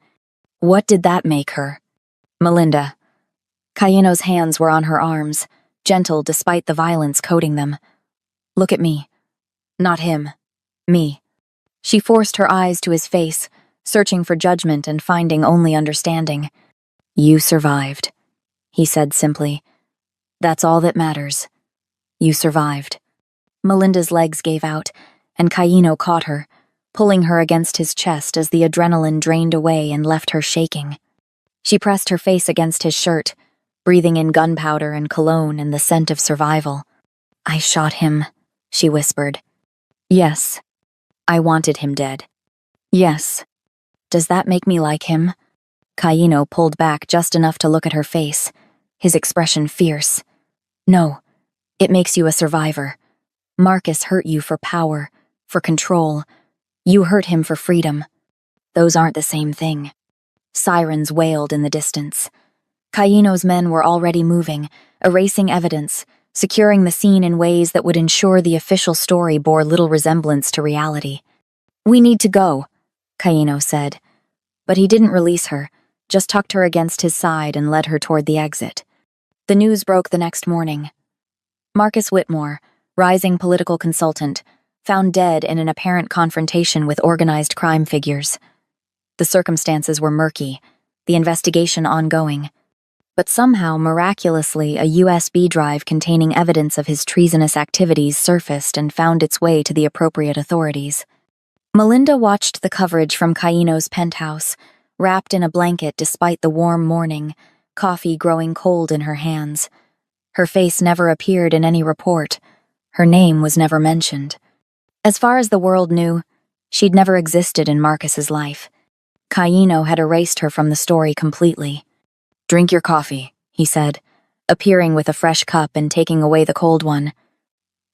What did that make her? Melinda. Keanu's hands were on her arms, gentle despite the violence coating them. Look at me. Not him. Me. She forced her eyes to his face, searching for judgment and finding only understanding. You survived, he said simply. That's all that matters. You survived. Melinda's legs gave out, and Keanu caught her, pulling her against his chest as the adrenaline drained away and left her shaking. She pressed her face against his shirt, breathing in gunpowder and cologne and the scent of survival. I shot him, she whispered. Yes. I wanted him dead. Yes. Does that make me like him? Keanu pulled back just enough to look at her face, his expression fierce. No, it makes you a survivor. Marcus hurt you for power, for control. You hurt him for freedom. Those aren't the same thing. Sirens wailed in the distance. Keanu's men were already moving, erasing evidence, securing the scene in ways that would ensure the official story bore little resemblance to reality. We need to go, Keanu said. But he didn't release her, just tucked her against his side and led her toward the exit. The news broke the next morning. Marcus Whitmore, rising political consultant, found dead in an apparent confrontation with organized crime figures. The circumstances were murky, the investigation ongoing. But somehow, miraculously, a USB drive containing evidence of his treasonous activities surfaced and found its way to the appropriate authorities. Melinda watched the coverage from Keanu's penthouse, wrapped in a blanket despite the warm morning, coffee growing cold in her hands. Her face never appeared in any report. Her name was never mentioned. As far as the world knew, she'd never existed in Marcus's life. Keanu had erased her from the story completely. Drink your coffee, he said, appearing with a fresh cup and taking away the cold one.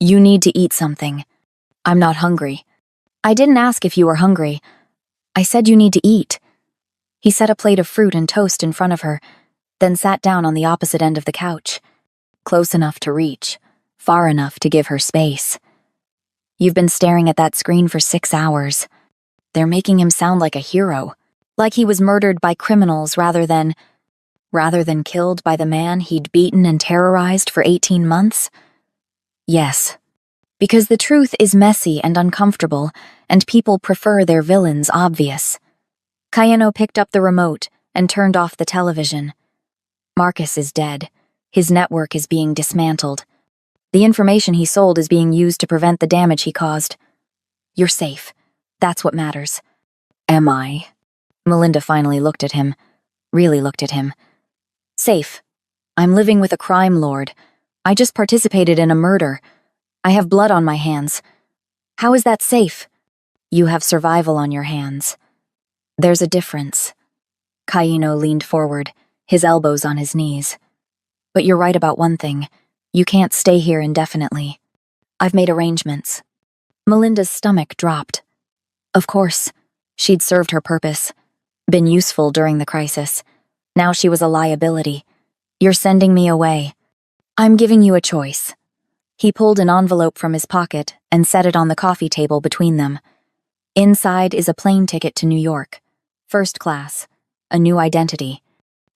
You need to eat something. I'm not hungry. I didn't ask if you were hungry. I said you need to eat. He set a plate of fruit and toast in front of her, then sat down on the opposite end of the couch. Close enough to reach, far enough to give her space. You've been staring at that screen for 6 hours. They're making him sound like a hero, like he was murdered by criminals rather than killed by the man he'd beaten and terrorized for 18 months? Yes. Because the truth is messy and uncomfortable, and people prefer their villains obvious. Keanu picked up the remote and turned off the television. Marcus is dead. His network is being dismantled. The information he sold is being used to prevent the damage he caused. You're safe. That's what matters. Am I? Melinda finally looked at him. Really looked at him. Safe. I'm living with a crime lord. I just participated in a murder. I have blood on my hands. How is that safe? You have survival on your hands. There's a difference. Keanu leaned forward, his elbows on his knees. But you're right about one thing. You can't stay here indefinitely. I've made arrangements. Melinda's stomach dropped. Of course. She'd served her purpose. Been useful during the crisis. Now she was a liability. You're sending me away. I'm giving you a choice. He pulled an envelope from his pocket and set it on the coffee table between them. Inside is a plane ticket to New York. First class, a new identity,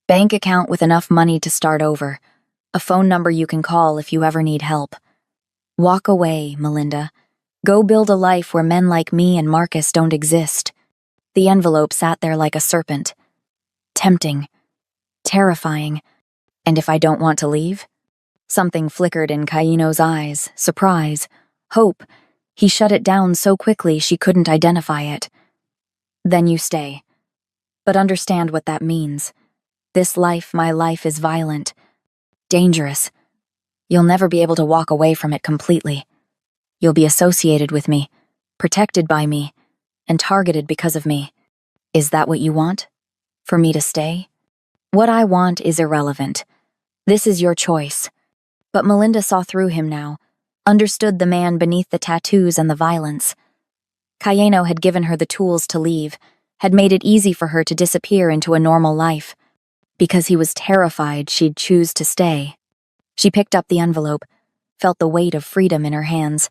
bank account with enough money to start over, a phone number you can call if you ever need help. Walk away, Melinda. Go build a life where men like me and Marcus don't exist. The envelope sat there like a serpent. Tempting. Terrifying. And if I don't want to leave? Something flickered in Kaino's eyes, surprise, hope. He shut it down so quickly she couldn't identify it. Then you stay. But understand what that means. This life, my life, is violent. Dangerous. You'll never be able to walk away from it completely. You'll be associated with me, protected by me, and targeted because of me. Is that what you want? For me to stay? What I want is irrelevant. This is your choice. But Melinda saw through him now, understood the man beneath the tattoos and the violence. Kaino had given her the tools to leave, had made it easy for her to disappear into a normal life. Because he was terrified she'd choose to stay. She picked up the envelope, felt the weight of freedom in her hands,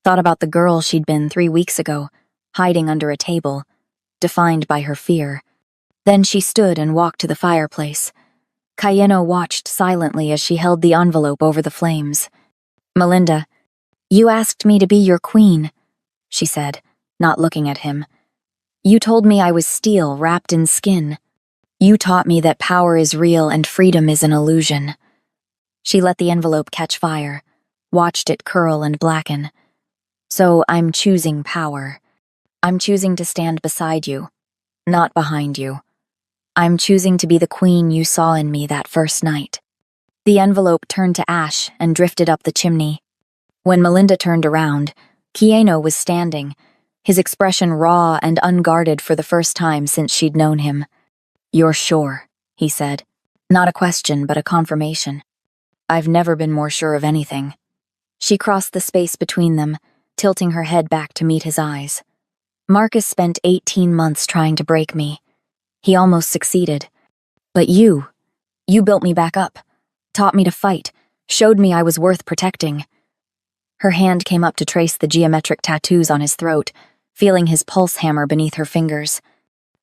thought about the girl she'd been 3 weeks ago, hiding under a table, defined by her fear. Then she stood and walked to the fireplace. Kaino watched silently as she held the envelope over the flames. "Melinda, you asked me to be your queen," she said, not looking at him. "You told me I was steel wrapped in skin. You taught me that power is real and freedom is an illusion." She let the envelope catch fire, watched it curl and blacken. "So I'm choosing power. I'm choosing to stand beside you, not behind you. I'm choosing to be the queen you saw in me that first night." The envelope turned to ash and drifted up the chimney. When Melinda turned around, Kaino was standing, his expression raw and unguarded for the first time since she'd known him. "You're sure," he said. Not a question, but a confirmation. "I've never been more sure of anything." She crossed the space between them, tilting her head back to meet his eyes. "Marcus spent 18 months trying to break me. He almost succeeded. But you built me back up, taught me to fight, showed me I was worth protecting." Her hand came up to trace the geometric tattoos on his throat, feeling his pulse hammer beneath her fingers.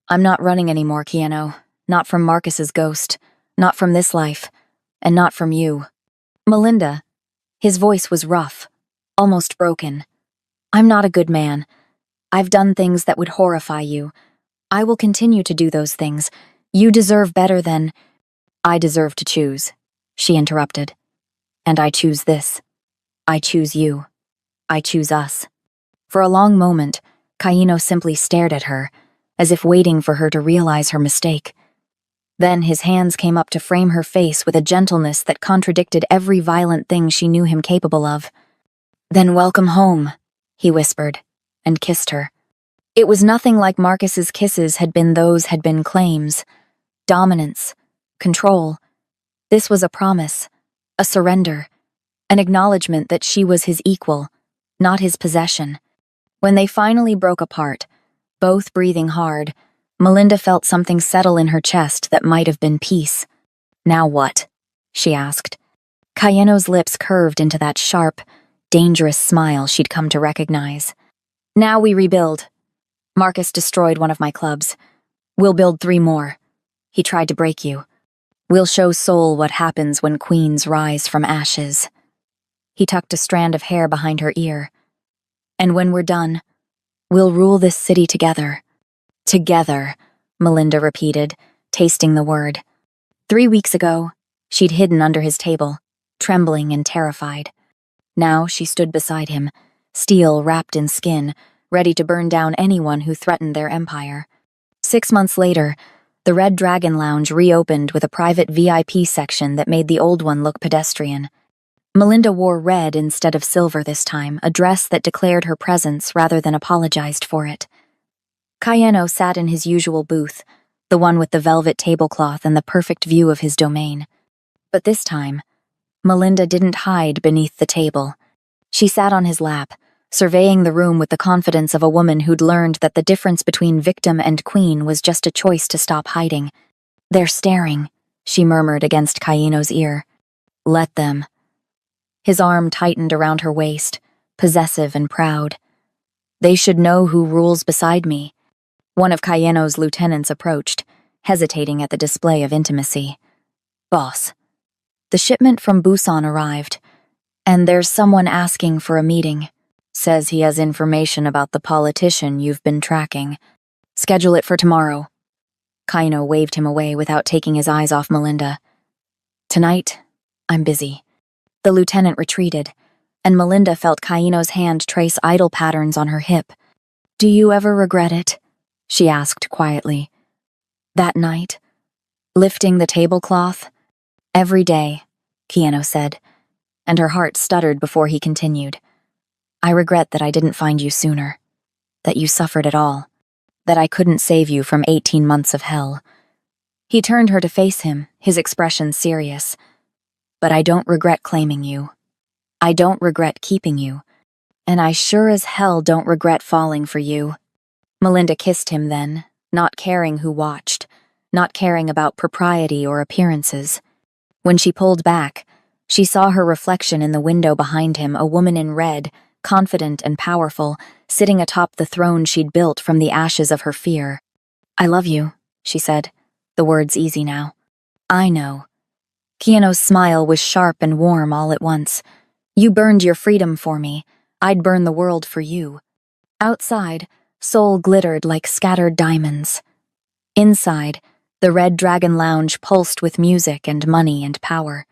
"I'm not running anymore, Kaino. Not from Marcus's ghost, not from this life, and not from you. Melinda," his voice was rough, almost broken. "I'm not a good man. I've done things that would horrify you. I will continue to do those things. You deserve better than—" "I deserve to choose," she interrupted. "And I choose this. I choose you. I choose us." For a long moment, Kaino simply stared at her, as if waiting for her to realize her mistake. Then his hands came up to frame her face with a gentleness that contradicted every violent thing she knew him capable of. "Then welcome home," he whispered, and kissed her. It was nothing like Marcus's kisses had been claims, dominance, control. This was a promise, a surrender, an acknowledgement that she was his equal, not his possession. When they finally broke apart, both breathing hard, Melinda felt something settle in her chest that might have been peace. "Now what?" she asked. Kaino's lips curved into that sharp, dangerous smile she'd come to recognize. "Now we rebuild. Marcus destroyed one of my clubs. We'll build 3 more. He tried to break you. We'll show Soul what happens when queens rise from ashes." He tucked a strand of hair behind her ear. "And when we're done, we'll rule this city together." "Together," Melinda repeated, tasting the word. 3 weeks ago, she'd hidden under his table, trembling and terrified. Now she stood beside him, steel wrapped in skin, ready to burn down anyone who threatened their empire. 6 months later, the Red Dragon Lounge reopened with a private VIP section that made the old one look pedestrian. Melinda wore red instead of silver this time, a dress that declared her presence rather than apologized for it. Kaino sat in his usual booth, the one with the velvet tablecloth and the perfect view of his domain. But this time, Melinda didn't hide beneath the table. She sat on his lap, surveying the room with the confidence of a woman who'd learned that the difference between victim and queen was just a choice to stop hiding. "They're staring," she murmured against Kaino's ear. "Let them." His arm tightened around her waist, possessive and proud. "They should know who rules beside me. One of Cayeno's lieutenants approached, hesitating at the display of intimacy. "Boss, the shipment from Busan arrived, and there's someone asking for a meeting. Says he has information about the politician you've been tracking. Schedule it for tomorrow." Cayeno waved him away without taking his eyes off Melinda. "Tonight, I'm busy." The lieutenant retreated, and Melinda felt Cayeno's hand trace idle patterns on her hip. "Do you ever regret it?" she asked quietly. "That night, lifting the tablecloth?" "Every day," Cayeno said, and her heart stuttered before he continued. "I regret that I didn't find you sooner, that you suffered at all, that I couldn't save you from 18 months of hell." He turned her to face him, his expression serious. "But I don't regret claiming you. I don't regret keeping you. And I sure as hell don't regret falling for you." Melinda kissed him then, not caring who watched, not caring about propriety or appearances. When she pulled back, she saw her reflection in the window behind him, a woman in red, confident and powerful, sitting atop the throne she'd built from the ashes of her fear. "I love you," she said, the words easy now. "I know." Cayeno's smile was sharp and warm all at once. "You burned your freedom for me. I'd burn the world for you." Outside, Seoul glittered like scattered diamonds. Inside, the Red Dragon Lounge pulsed with music and money and power.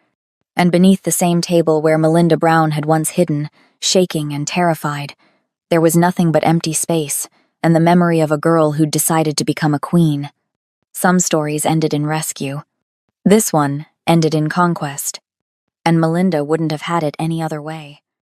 And beneath the same table where Melinda Brown had once hidden, shaking and terrified, there was nothing but empty space and the memory of a girl who'd decided to become a queen. Some stories ended in rescue. This one ended in conquest. And Melinda wouldn't have had it any other way.